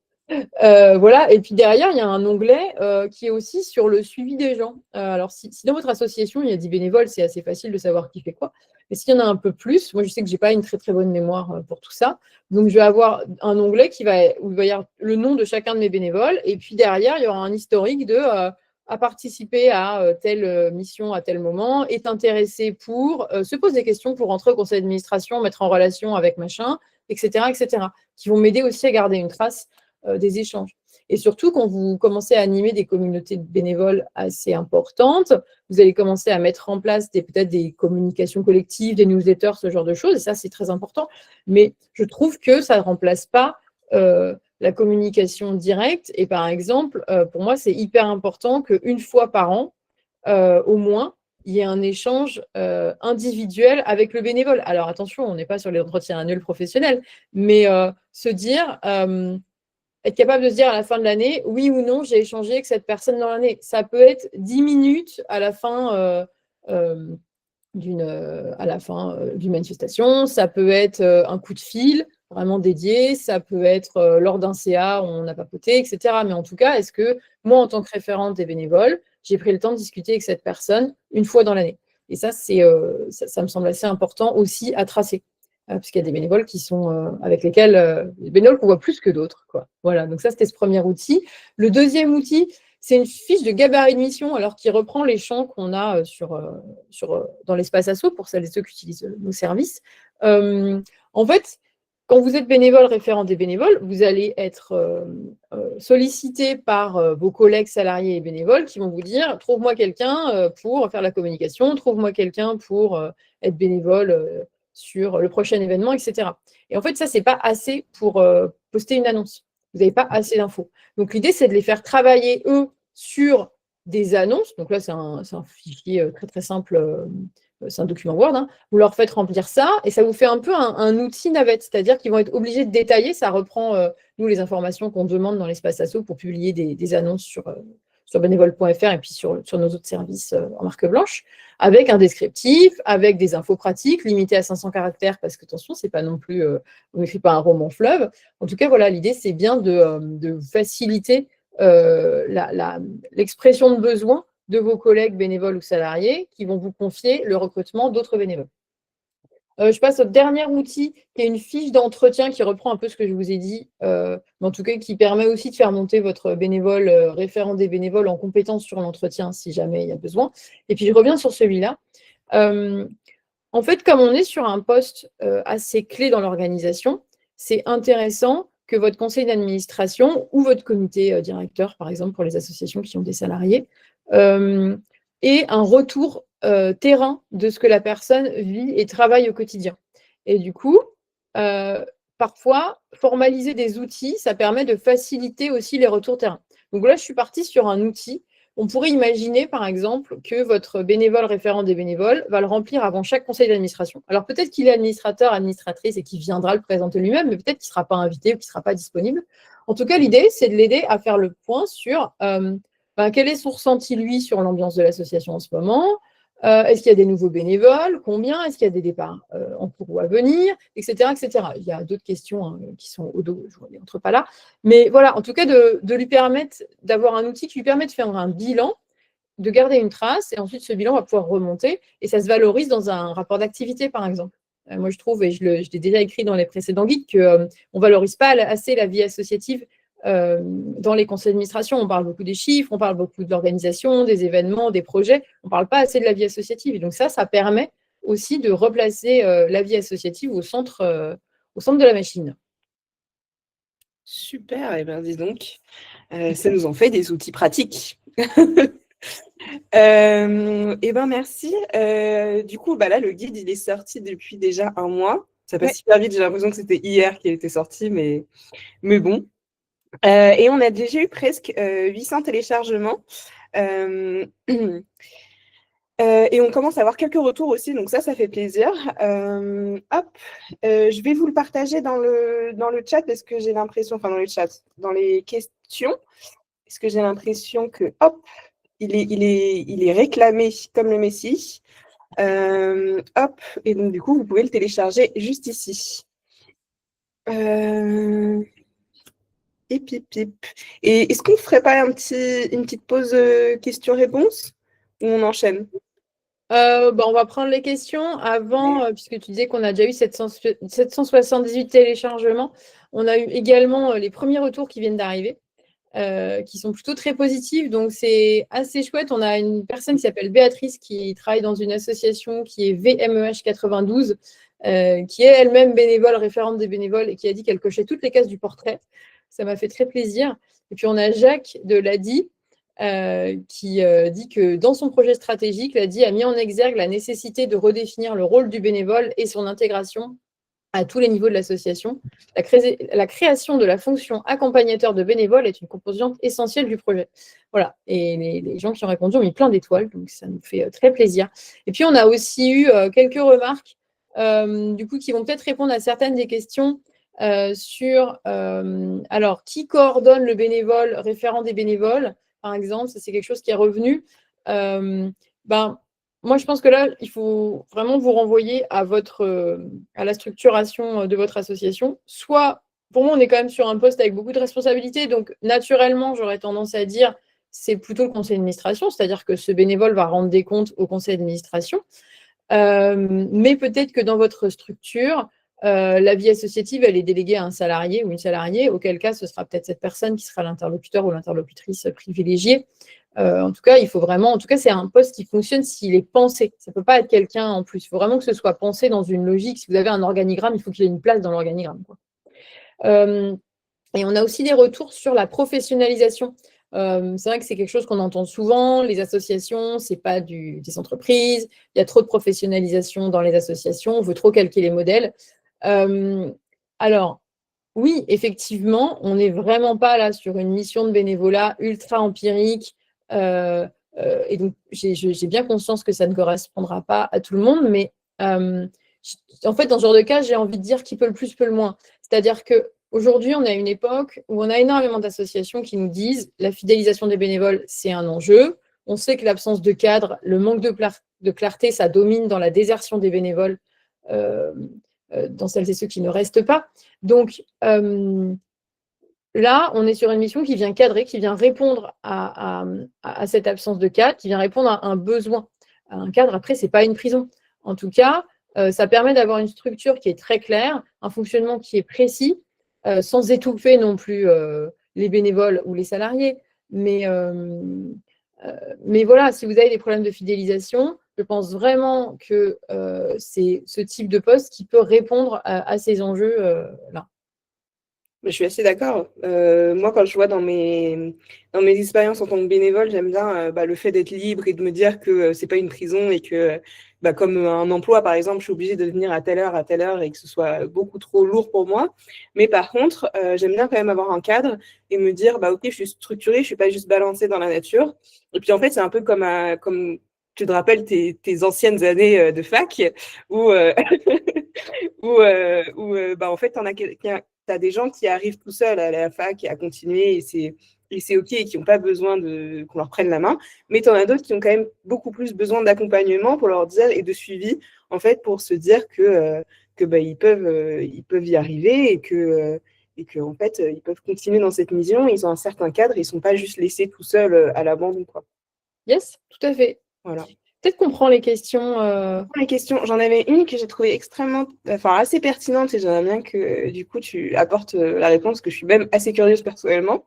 Voilà, et puis derrière, il y a un onglet qui est aussi sur le suivi des gens. Alors, si dans votre association, il y a 10 bénévoles, c'est assez facile de savoir qui fait quoi. Mais s'il y en a un peu plus, moi, je sais que je n'ai pas une très, très bonne mémoire pour tout ça. Donc, je vais avoir un onglet où il va y avoir le nom de chacun de mes bénévoles. Et puis derrière, il y aura un historique de à participer à telle mission à tel moment, est intéressé pour, se pose des questions pour rentrer au conseil d'administration, mettre en relation avec machin, etc., qui vont m'aider aussi à garder une trace des échanges. Et surtout, quand vous commencez à animer des communautés de bénévoles assez importantes, vous allez commencer à mettre en place peut-être des communications collectives, des newsletters, ce genre de choses. Et ça, c'est très important. Mais je trouve que ça ne remplace pas la communication directe. Et par exemple, pour moi, c'est hyper important qu'une fois par an, au moins, il y ait un échange individuel avec le bénévole. Alors attention, on n'est pas sur les entretiens annuels professionnels, mais se dire... être capable de se dire à la fin de l'année, oui ou non, j'ai échangé avec cette personne dans l'année. Ça peut être 10 minutes à la fin d'une manifestation, ça peut être un coup de fil vraiment dédié, ça peut être lors d'un CA où on a papoté, etc. Mais en tout cas, est-ce que moi, en tant que référente des bénévoles, j'ai pris le temps de discuter avec cette personne une fois dans l'année? Et ça, ça me semble assez important aussi à tracer. Parce qu'il y a des bénévoles qui sont avec lesquels, les bénévoles qu'on voit plus que d'autres, quoi. Voilà, donc ça, c'était ce premier outil. Le deuxième outil, c'est une fiche de gabarit de mission, alors qui reprend les champs qu'on a dans l'espace asso pour celles et ceux qui utilisent nos services. En fait, quand vous êtes bénévole, référent des bénévoles, vous allez être sollicité par vos collègues salariés et bénévoles qui vont vous dire « Trouve-moi quelqu'un pour faire la communication, trouve-moi quelqu'un pour être bénévole sur le prochain événement, etc. » Et en fait, ça, ce n'est pas assez pour poster une annonce. Vous n'avez pas assez d'infos. Donc, l'idée, c'est de les faire travailler, eux, sur des annonces. Donc là, c'est un fichier très, très simple. C'est un document Word. Hein. Vous leur faites remplir ça et ça vous fait un peu un outil navette. C'est-à-dire qu'ils vont être obligés de détailler. Ça reprend, nous, les informations qu'on demande dans l'espace asso pour publier des annonces sur bénévole.fr et puis sur nos autres services en marque blanche, avec un descriptif, avec des infos pratiques, limitées à 500 caractères, parce que, attention, c'est pas non plus, on n'écrit pas un roman fleuve. En tout cas, voilà, l'idée, c'est bien de faciliter l'expression de besoin de vos collègues bénévoles ou salariés qui vont vous confier le recrutement d'autres bénévoles. Je passe au dernier outil, qui est une fiche d'entretien qui reprend un peu ce que je vous ai dit, mais en tout cas qui permet aussi de faire monter votre bénévole, référent des bénévoles en compétence sur l'entretien si jamais il y a besoin. Et puis je reviens sur celui-là. En fait, comme on est sur un poste assez clé dans l'organisation, c'est intéressant que votre conseil d'administration ou votre comité directeur, par exemple pour les associations qui ont des salariés, ait un retour terrain de ce que la personne vit et travaille au quotidien. Et du coup, parfois, formaliser des outils, ça permet de faciliter aussi les retours terrain. Donc là, je suis partie sur un outil. On pourrait imaginer, par exemple, que votre bénévole référent des bénévoles va le remplir avant chaque conseil d'administration. Alors peut-être qu'il est administrateur, administratrice et qu'il viendra le présenter lui-même, mais peut-être qu'il ne sera pas invité ou qu'il ne sera pas disponible. En tout cas, l'idée, c'est de l'aider à faire le point sur quel est son ressenti, lui, sur l'ambiance de l'association en ce moment. Est-ce qu'il y a des nouveaux bénévoles? Combien? Est-ce qu'il y a des départs en cours ou à venir? Etc. etc. Il y a d'autres questions qui sont au dos, je ne rentre pas là. Mais voilà, en tout cas, de lui permettre d'avoir un outil qui lui permet de faire un bilan, de garder une trace, et ensuite ce bilan va pouvoir remonter, et ça se valorise dans un rapport d'activité, par exemple. Moi, je trouve, et je l'ai déjà écrit dans les précédents guides, qu'on ne valorise pas assez la vie associative dans les conseils d'administration. On parle beaucoup des chiffres, on parle beaucoup de l'organisation, des événements, des projets. On ne parle pas assez de la vie associative. Et donc ça permet aussi de replacer la vie associative au centre de la machine. Super, et bien dis donc, ça nous en fait des outils pratiques. Et ben merci. Du coup, là, le guide, il est sorti depuis déjà 1 mois. Ça passe super vite, j'ai l'impression que c'était hier qu'il était sorti, mais bon. Et on a déjà eu presque 800 téléchargements. Et on commence à avoir quelques retours aussi, donc ça fait plaisir. Je vais vous le partager dans le chat parce que j'ai l'impression, enfin dans le chat, dans les questions, parce que j'ai l'impression que, il est réclamé comme le Messie. Et donc du coup, vous pouvez le télécharger juste ici. Et pip, pip. Et est-ce qu'on ne ferait pas une petite pause questions-réponses ou on enchaîne? On va prendre les questions avant, puisque tu disais qu'on a déjà eu 778 téléchargements. On a eu également les premiers retours qui viennent d'arriver, qui sont plutôt très positifs. Donc, c'est assez chouette. On a une personne qui s'appelle Béatrice qui travaille dans une association qui est VMEH 92, qui est elle-même bénévole, référente des bénévoles, et qui a dit qu'elle cochait toutes les cases du portrait. Ça m'a fait très plaisir. Et puis, on a Jacques de l'ADI, qui dit que dans son projet stratégique, l'ADI a mis en exergue la nécessité de redéfinir le rôle du bénévole et son intégration à tous les niveaux de l'association. La création de la fonction accompagnateur de bénévoles est une composante essentielle du projet. Voilà, et les gens qui ont répondu ont mis plein d'étoiles, donc ça nous fait très plaisir. Et puis, on a aussi eu quelques remarques, du coup, qui vont peut-être répondre à certaines des questions sur, alors, qui coordonne le bénévole, référent des bénévoles, par exemple, ça c'est quelque chose qui est revenu. Moi, je pense que là, il faut vraiment vous renvoyer à la structuration de votre association. Soit, pour moi, on est quand même sur un poste avec beaucoup de responsabilités, donc naturellement, j'aurais tendance à dire c'est plutôt le conseil d'administration, c'est-à-dire que ce bénévole va rendre des comptes au conseil d'administration. Mais peut-être que dans votre structure, la vie associative, elle est déléguée à un salarié ou une salariée, auquel cas, ce sera peut-être cette personne qui sera l'interlocuteur ou l'interlocutrice privilégiée. En tout cas, il faut vraiment, c'est un poste qui fonctionne s'il est pensé. Ça ne peut pas être quelqu'un en plus. Il faut vraiment que ce soit pensé dans une logique. Si vous avez un organigramme, il faut qu'il ait une place dans l'organigramme. Et on a aussi des retours sur la professionnalisation. C'est vrai que c'est quelque chose qu'on entend souvent. Les associations, ce n'est pas des entreprises. Il y a trop de professionnalisation dans les associations. On veut trop calquer les modèles. Alors, oui, effectivement, on n'est vraiment pas là sur une mission de bénévolat ultra empirique. Et donc, j'ai bien conscience que ça ne correspondra pas à tout le monde, mais en fait, dans ce genre de cas, j'ai envie de dire qui peut le plus, peut le moins. C'est-à-dire qu'aujourd'hui, on a une époque où on a énormément d'associations qui nous disent la fidélisation des bénévoles, c'est un enjeu. On sait que l'absence de cadre, le manque de clarté, ça domine dans la désertion des bénévoles, dans celles et ceux qui ne restent pas. Donc, là, on est sur une mission qui vient cadrer, qui vient répondre à cette absence de cadre, qui vient répondre à un besoin. Un cadre, après, ce n'est pas une prison. En tout cas, ça permet d'avoir une structure qui est très claire, un fonctionnement qui est précis, sans étouffer non plus les bénévoles ou les salariés. Mais voilà, si vous avez des problèmes de fidélisation, je pense vraiment que c'est ce type de poste qui peut répondre à ces enjeux-là. Mais je suis assez d'accord. Moi, quand je vois dans mes expériences en tant que bénévole, j'aime bien le fait d'être libre et de me dire que c'est pas une prison et que, comme un emploi, par exemple, je suis obligée de venir à telle heure et que ce soit beaucoup trop lourd pour moi. Mais par contre, j'aime bien quand même avoir un cadre et me dire, ok, je suis structurée, je suis pas juste balancée dans la nature. Et puis en fait, c'est un peu comme tu te rappelles tes anciennes années de fac où, en fait, tu as des gens qui arrivent tout seuls à la fac et à continuer et c'est OK et qui n'ont pas besoin qu'on leur prenne la main. Mais tu en as d'autres qui ont quand même beaucoup plus besoin d'accompagnement pour leur dire et de suivi, en fait, pour se dire que ils peuvent y arriver et que en fait, ils peuvent continuer dans cette mission. Ils ont un certain cadre, ils ne sont pas juste laissés tout seuls à l'abandon, quoi. Yes, tout à fait. Voilà. Peut-être qu'on prend les questions. Les questions, j'en avais une que j'ai trouvée assez pertinente et j'aimerais bien que du coup tu apportes la réponse, que je suis même assez curieuse personnellement.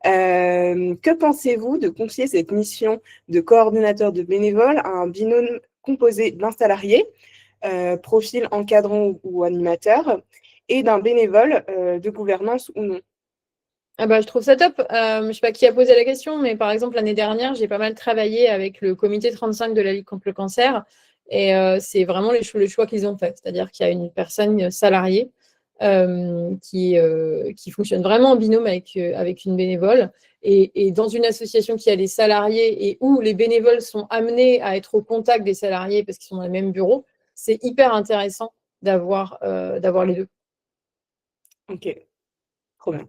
Que pensez-vous de confier cette mission de coordinateur de bénévoles à un binôme composé d'un salarié, profil encadrant ou animateur, et d'un bénévole de gouvernance ou non? Ah bah, je trouve ça top. Je ne sais pas qui a posé la question, mais par exemple, l'année dernière, j'ai pas mal travaillé avec le comité 35 de la Ligue contre le cancer. Et c'est vraiment le choix qu'ils ont fait. C'est-à-dire qu'il y a une personne salariée qui fonctionne vraiment en binôme avec une bénévole. Et dans une association qui a des salariés et où les bénévoles sont amenés à être au contact des salariés parce qu'ils sont dans le même bureau, c'est hyper intéressant d'avoir les deux. Ok, trop bien.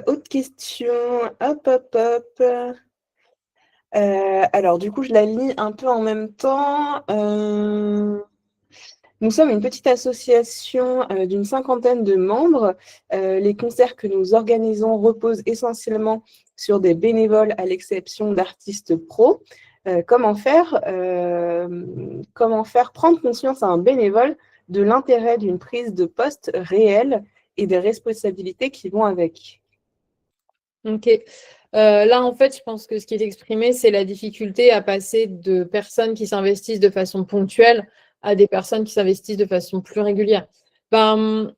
Autre question, hop, hop, hop. Alors, du coup, je la lis un peu en même temps. Nous sommes une petite association d'une cinquantaine de membres. Les concerts que nous organisons reposent essentiellement sur des bénévoles, à l'exception d'artistes pros. Comment faire prendre conscience à un bénévole de l'intérêt d'une prise de poste réelle et des responsabilités qui vont avec? Ok. Là, en fait, je pense que ce qui est exprimé, c'est la difficulté à passer de personnes qui s'investissent de façon ponctuelle à des personnes qui s'investissent de façon plus régulière. En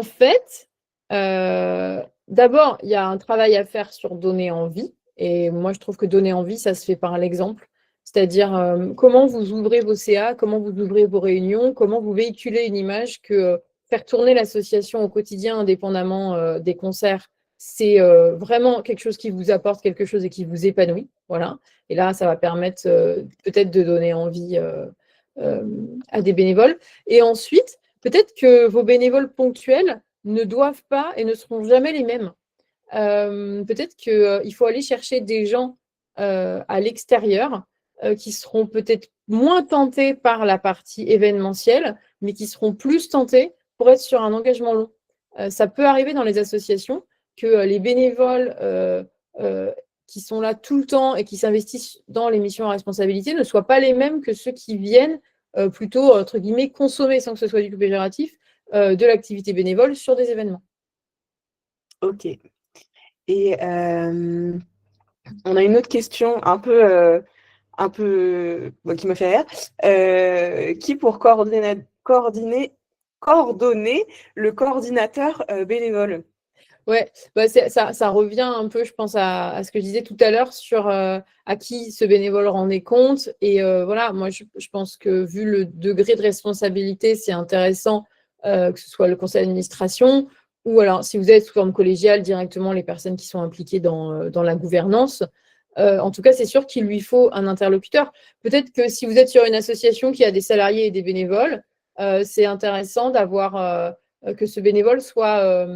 fait, d'abord, il y a un travail à faire sur donner envie. Et moi, je trouve que donner envie, ça se fait par l'exemple. C'est-à-dire comment vous ouvrez vos CA, comment vous ouvrez vos réunions, comment vous véhiculez une image que faire tourner l'association au quotidien, indépendamment des concerts, c'est vraiment quelque chose qui vous apporte quelque chose et qui vous épanouit. Voilà. Et là, ça va permettre peut-être de donner envie à des bénévoles. Et ensuite, peut-être que vos bénévoles ponctuels ne doivent pas et ne seront jamais les mêmes. Peut-être qu'il faut aller chercher des gens à l'extérieur qui seront peut-être moins tentés par la partie événementielle, mais qui seront plus tentés pour être sur un engagement long. Ça peut arriver dans les associations que les bénévoles euh, qui sont là tout le temps et qui s'investissent dans les missions à responsabilité ne soient pas les mêmes que ceux qui viennent plutôt, entre guillemets, consommer, sans que ce soit du tout péjoratif, de l'activité bénévole sur des événements. Ok. Et on a une autre question qui me fait rire. Qui pour coordonner le coordinateur bénévole? Ouais, bah ça revient un peu, je pense, à ce que je disais tout à l'heure sur à qui ce bénévole rendait compte. Et voilà, moi, je pense que vu le degré de responsabilité, c'est intéressant que ce soit le conseil d'administration ou alors, si vous êtes sous forme collégiale, directement les personnes qui sont impliquées dans la gouvernance. En tout cas, c'est sûr qu'il lui faut un interlocuteur. Peut-être que si vous êtes sur une association qui a des salariés et des bénévoles, c'est intéressant d'avoir que ce bénévole soit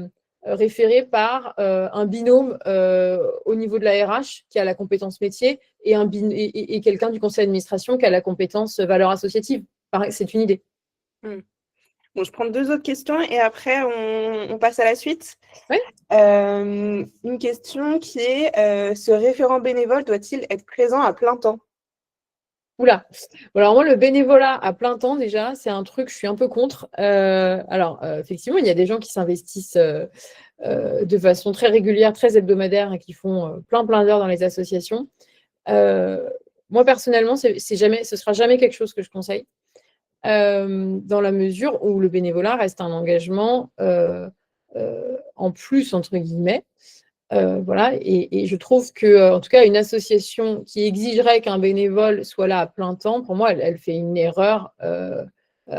référé par un binôme au niveau de la RH qui a la compétence métier et quelqu'un du conseil d'administration qui a la compétence valeur associative. C'est une idée. Bon, je prends deux autres questions et après on passe à la suite. Ouais. Une question qui est ce référent bénévole doit-il être présent à plein temps? Oula. Alors moi, le bénévolat à plein temps, déjà, c'est un truc, je suis un peu contre. Effectivement, il y a des gens qui s'investissent de façon très régulière, très hebdomadaire et qui font plein d'heures dans les associations. Moi, personnellement, ce sera jamais quelque chose que je conseille, dans la mesure où le bénévolat reste un engagement en plus, entre guillemets. Voilà, et je trouve que, en tout cas, une association qui exigerait qu'un bénévole soit là à plein temps, pour moi, elle fait une erreur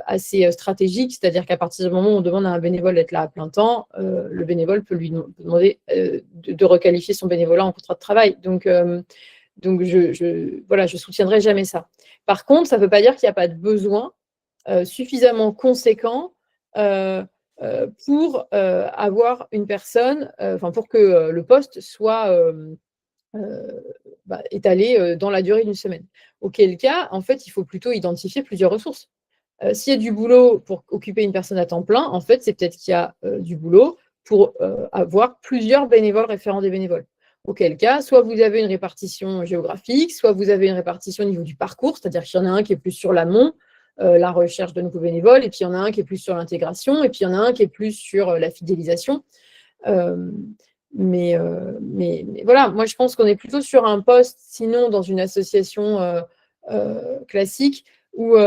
assez stratégique, c'est-à-dire qu'à partir du moment où on demande à un bénévole d'être là à plein temps, le bénévole peut lui demander de requalifier son bénévolat en contrat de travail. Donc voilà, je soutiendrai jamais ça. Par contre, ça ne veut pas dire qu'il n'y a pas de besoin suffisamment conséquent pour avoir une personne, pour que le poste soit étalé dans la durée d'une semaine. Auquel cas, en fait, il faut plutôt identifier plusieurs ressources. S'il y a du boulot pour occuper une personne à temps plein, en fait, c'est peut-être qu'il y a du boulot pour avoir plusieurs bénévoles référents des bénévoles. Auquel cas, soit vous avez une répartition géographique, soit vous avez une répartition au niveau du parcours, c'est-à-dire qu'il y en a un qui est plus sur l'amont, la recherche de nouveaux bénévoles, et puis il y en a un qui est plus sur l'intégration, et puis il y en a un qui est plus sur la fidélisation. Mais voilà, moi je pense qu'on est plutôt sur un poste, sinon dans une association classique, où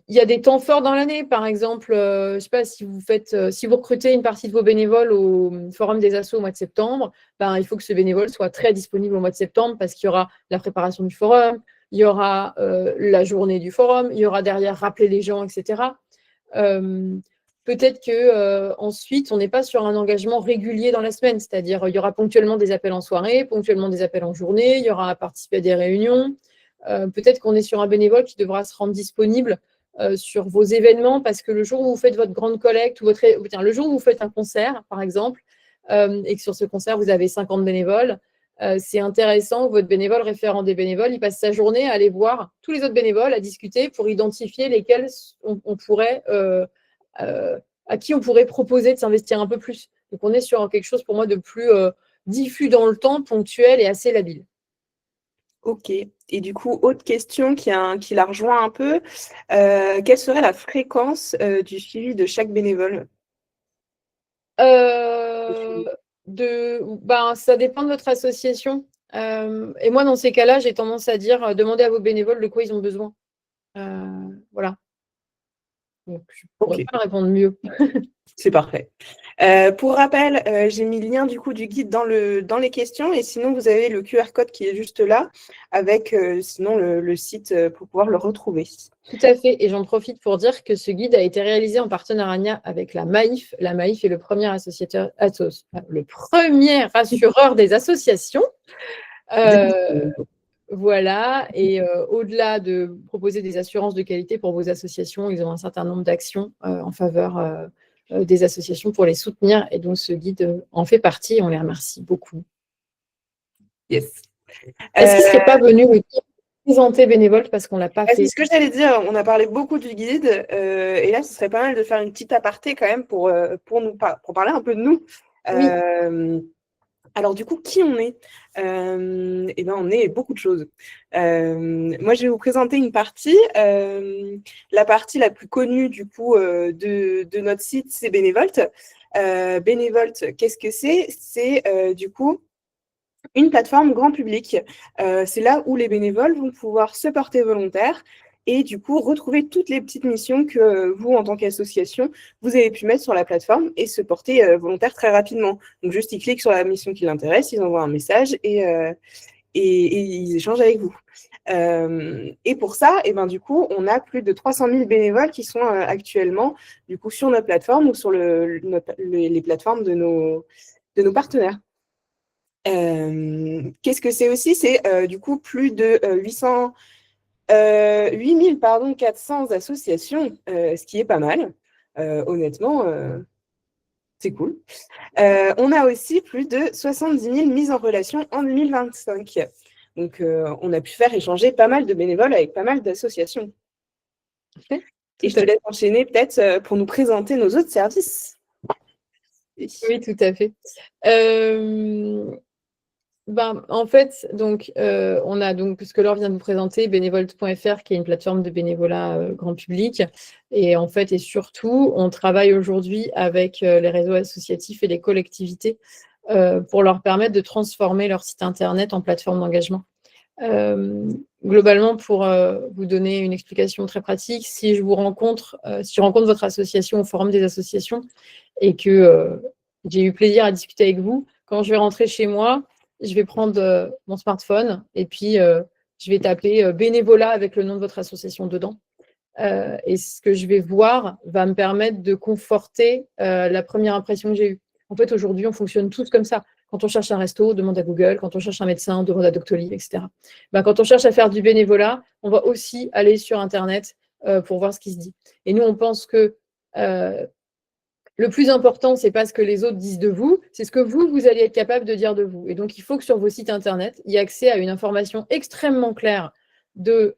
il y a des temps forts dans l'année. Par exemple, je ne sais pas, si vous recrutez une partie de vos bénévoles au Forum des Assos au mois de septembre, il faut que ce bénévole soit très disponible au mois de septembre parce qu'il y aura la préparation du forum, il y aura la journée du forum, il y aura derrière rappeler les gens, etc. Peut-être qu'ensuite, on n'est pas sur un engagement régulier dans la semaine, c'est-à-dire il y aura ponctuellement des appels en soirée, ponctuellement des appels en journée, il y aura à participer à des réunions. Peut-être qu'on est sur un bénévole qui devra se rendre disponible sur vos événements, parce que le jour où vous faites votre grande collecte, ou le jour où vous faites un concert, par exemple, et que sur ce concert, vous avez 50 bénévoles, c'est intéressant que votre bénévole référent des bénévoles, il passe sa journée à aller voir tous les autres bénévoles, à discuter pour identifier lesquels on pourrait, à qui on pourrait proposer de s'investir un peu plus. Donc, on est sur quelque chose, pour moi, de plus diffus dans le temps, ponctuel et assez labile. Ok. Et du coup, autre question qui la rejoint un peu. Quelle serait la fréquence du suivi de chaque bénévole? Ça dépend de votre association. Et moi, dans ces cas-là, j'ai tendance à dire demandez à vos bénévoles de quoi ils ont besoin. Voilà. Donc, je ne pourrais pas répondre mieux. C'est parfait. Pour rappel, j'ai mis le lien du guide dans les questions, et sinon vous avez le QR code qui est juste là avec sinon le site pour pouvoir le retrouver. Tout à fait, et j'en profite pour dire que ce guide a été réalisé en partenariat avec la Maïf. La Maïf est le premier assureur des associations. Voilà, et au-delà de proposer des assurances de qualité pour vos associations, ils ont un certain nombre d'actions en faveur des associations pour les soutenir, et donc ce guide en fait partie, et on les remercie beaucoup. Yes. Est-ce qu'il ne serait pas venu présenter Bénévolte, parce qu'on ne l'a pas fait? C'est ce que j'allais dire, on a parlé beaucoup du guide, et là ce serait pas mal de faire une petite aparté quand même pour parler un peu de nous. Oui. Alors du coup, qui on est? On est beaucoup de choses. Moi, je vais vous présenter une partie. La partie la plus connue du coup de notre site, c'est Bénévolte. Bénévolte, qu'est-ce que c'est? C'est du coup une plateforme grand public. C'est là où les bénévoles vont pouvoir se porter volontaires et du coup retrouver toutes les petites missions que vous, en tant qu'association, vous avez pu mettre sur la plateforme et se porter volontaire très rapidement. Donc juste, ils cliquent sur la mission qui l'intéresse, ils envoient un message et ils échangent avec vous. Et pour ça, du coup, on a plus de 300 000 bénévoles qui sont actuellement du coup sur notre plateforme ou sur les plateformes de nos partenaires. Qu'est-ce que c'est aussi? C'est du coup plus de 8400 associations, ce qui est pas mal. Honnêtement, c'est cool. On a aussi plus de 70 000 mises en relation en 2025. Donc, on a pu faire échanger pas mal de bénévoles avec pas mal d'associations. Et je te laisse enchaîner peut-être pour nous présenter nos autres services. Oui, tout à fait. En fait, on a donc ce que Laure vient de vous présenter, bénévolte.fr, qui est une plateforme de bénévolat grand public. Et en fait, et surtout, on travaille aujourd'hui avec les réseaux associatifs et les collectivités pour leur permettre de transformer leur site internet en plateforme d'engagement. Globalement, pour vous donner une explication très pratique, si je rencontre votre association au forum des associations et que j'ai eu plaisir à discuter avec vous, quand je vais rentrer chez moi, je vais prendre mon smartphone et puis je vais taper bénévolat avec le nom de votre association dedans. Et ce que je vais voir va me permettre de conforter la première impression que j'ai eue. En fait, aujourd'hui, on fonctionne tous comme ça. Quand on cherche un resto, on demande à Google. Quand on cherche un médecin, on demande à Doctolib, etc. Ben, quand on cherche à faire du bénévolat, on va aussi aller sur Internet pour voir ce qui se dit. Et nous, on pense que le plus important, ce n'est pas ce que les autres disent de vous, c'est ce que vous allez être capable de dire de vous. Et donc, il faut que sur vos sites Internet, il y ait accès à une information extrêmement claire de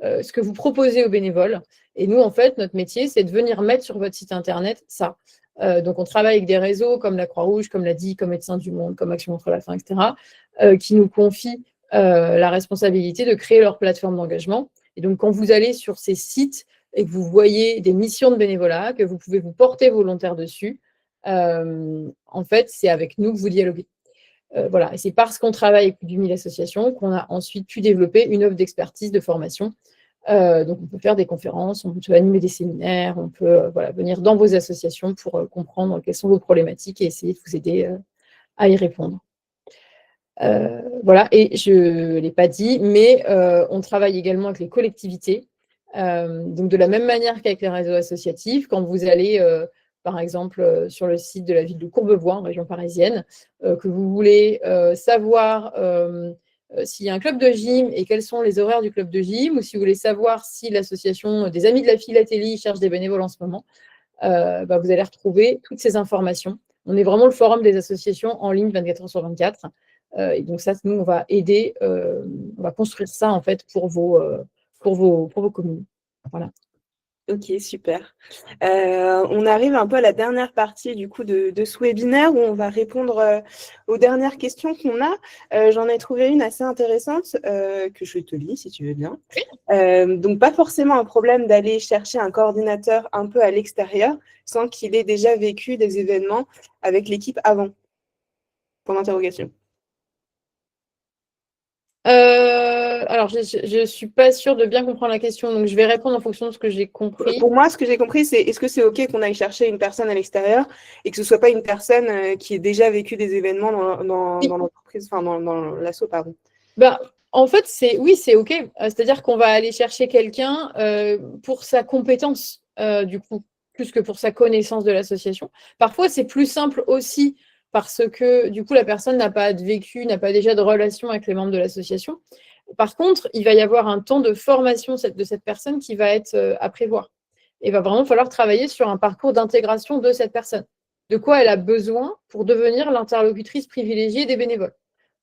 ce que vous proposez aux bénévoles. Et nous, en fait, notre métier, c'est de venir mettre sur votre site Internet ça. Donc, on travaille avec des réseaux comme la Croix-Rouge, comme l'a dit, comme Médecins du Monde, comme Action contre la faim, etc., qui nous confient la responsabilité de créer leur plateforme d'engagement. Et donc, quand vous allez sur ces sites et que vous voyez des missions de bénévolat, que vous pouvez vous porter volontaire dessus, en fait, c'est avec nous que vous dialoguez. Voilà. Et c'est parce qu'on travaille avec plus de 1000 associations qu'on a ensuite pu développer une offre d'expertise, de formation. Donc, on peut faire des conférences, on peut animer des séminaires, on peut venir dans vos associations pour comprendre quelles sont vos problématiques et essayer de vous aider à y répondre. Voilà, et je ne l'ai pas dit, mais on travaille également avec les collectivités. Donc, de la même manière qu'avec les réseaux associatifs, quand vous allez, par exemple, sur le site de la ville de Courbevoie, en région parisienne, que vous voulez savoir s'il y a un club de gym et quels sont les horaires du club de gym, ou si vous voulez savoir si l'association des Amis de la Philatélie cherche des bénévoles en ce moment, vous allez retrouver toutes ces informations. On est vraiment le forum des associations en ligne 24 heures sur 24. Et donc ça, nous, on va aider, on va construire ça en fait pour vos communes. Voilà. Ok, super. On arrive un peu à la dernière partie du coup de ce webinaire où on va répondre aux dernières questions qu'on a. J'en ai trouvé une assez intéressante que je te lis si tu veux bien. Donc pas forcément un problème d'aller chercher un coordinateur un peu à l'extérieur sans qu'il ait déjà vécu des événements avec l'équipe avant. Point d'interrogation. Alors, je ne suis pas sûre de bien comprendre la question, donc je vais répondre en fonction de ce que j'ai compris. Pour moi, ce que j'ai compris, c'est est-ce que c'est OK qu'on aille chercher une personne à l'extérieur et que ce ne soit pas une personne qui ait déjà vécu des événements dans l'entreprise, enfin dans l'asso, pardon. En fait, oui, c'est OK. C'est-à-dire qu'on va aller chercher quelqu'un pour sa compétence, du coup, plus que pour sa connaissance de l'association. Parfois, c'est plus simple aussi parce que, du coup, la personne n'a pas vécu, n'a pas déjà de relation avec les membres de l'association. Par contre, il va y avoir un temps de formation de cette personne qui va être à prévoir. Il va vraiment falloir travailler sur un parcours d'intégration de cette personne. De quoi elle a besoin pour devenir l'interlocutrice privilégiée des bénévoles.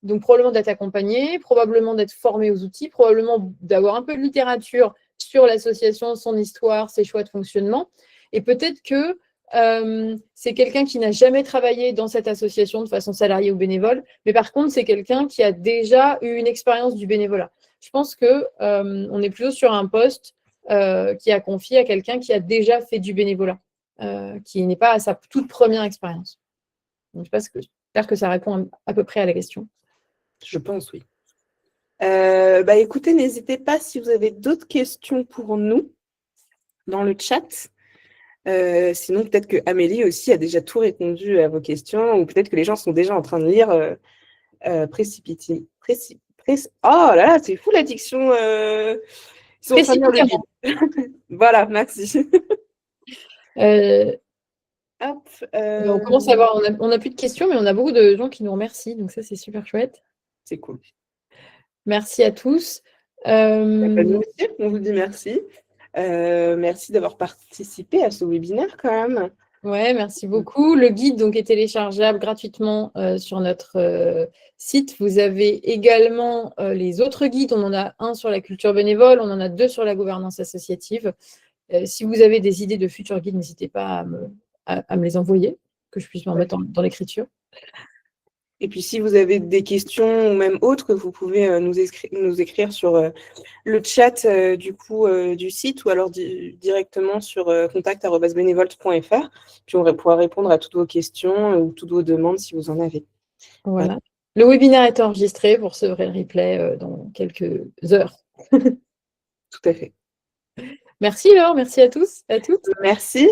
Donc, probablement d'être accompagnée, probablement d'être formée aux outils, probablement d'avoir un peu de littérature sur l'association, son histoire, ses choix de fonctionnement. Et peut-être que c'est quelqu'un qui n'a jamais travaillé dans cette association de façon salariée ou bénévole, mais par contre, c'est quelqu'un qui a déjà eu une expérience du bénévolat. Je pense qu'on est plutôt sur un poste qui a confié à quelqu'un qui a déjà fait du bénévolat, qui n'est pas à sa toute première expérience. Donc, j'espère que ça répond à peu près à la question. Je pense, oui. Écoutez, n'hésitez pas si vous avez d'autres questions pour nous dans le chat. Sinon, peut-être que Amélie aussi a déjà tout répondu à vos questions, ou peut-être que les gens sont déjà en train de lire précipité. Oh là là, c'est fou l'addiction. Ils sont en train de lire le guide. Voilà, merci. Hop, on commence à avoir, on a plus de questions, mais on a beaucoup de gens qui nous remercient, donc ça c'est super chouette. C'est cool. Merci à tous. Nous aussi, on vous dit merci. Merci d'avoir participé à ce webinaire quand même. Ouais, merci beaucoup. Le guide donc, est téléchargeable gratuitement sur notre site. Vous avez également les autres guides. On en a un sur la culture bénévole, on en a deux sur la gouvernance associative. Si vous avez des idées de futurs guides, n'hésitez pas à me les envoyer, que je puisse m'en mettre dans l'écriture. Et puis, si vous avez des questions ou même autres, vous pouvez nous écrire sur le chat du site ou alors directement sur contact@benevolt.fr. Puis, on pourra répondre à toutes vos questions ou toutes vos demandes si vous en avez. Voilà. Le webinaire est enregistré, vous recevrez le replay dans quelques heures. Tout à fait. Merci Laure, merci à tous, à toutes. Merci.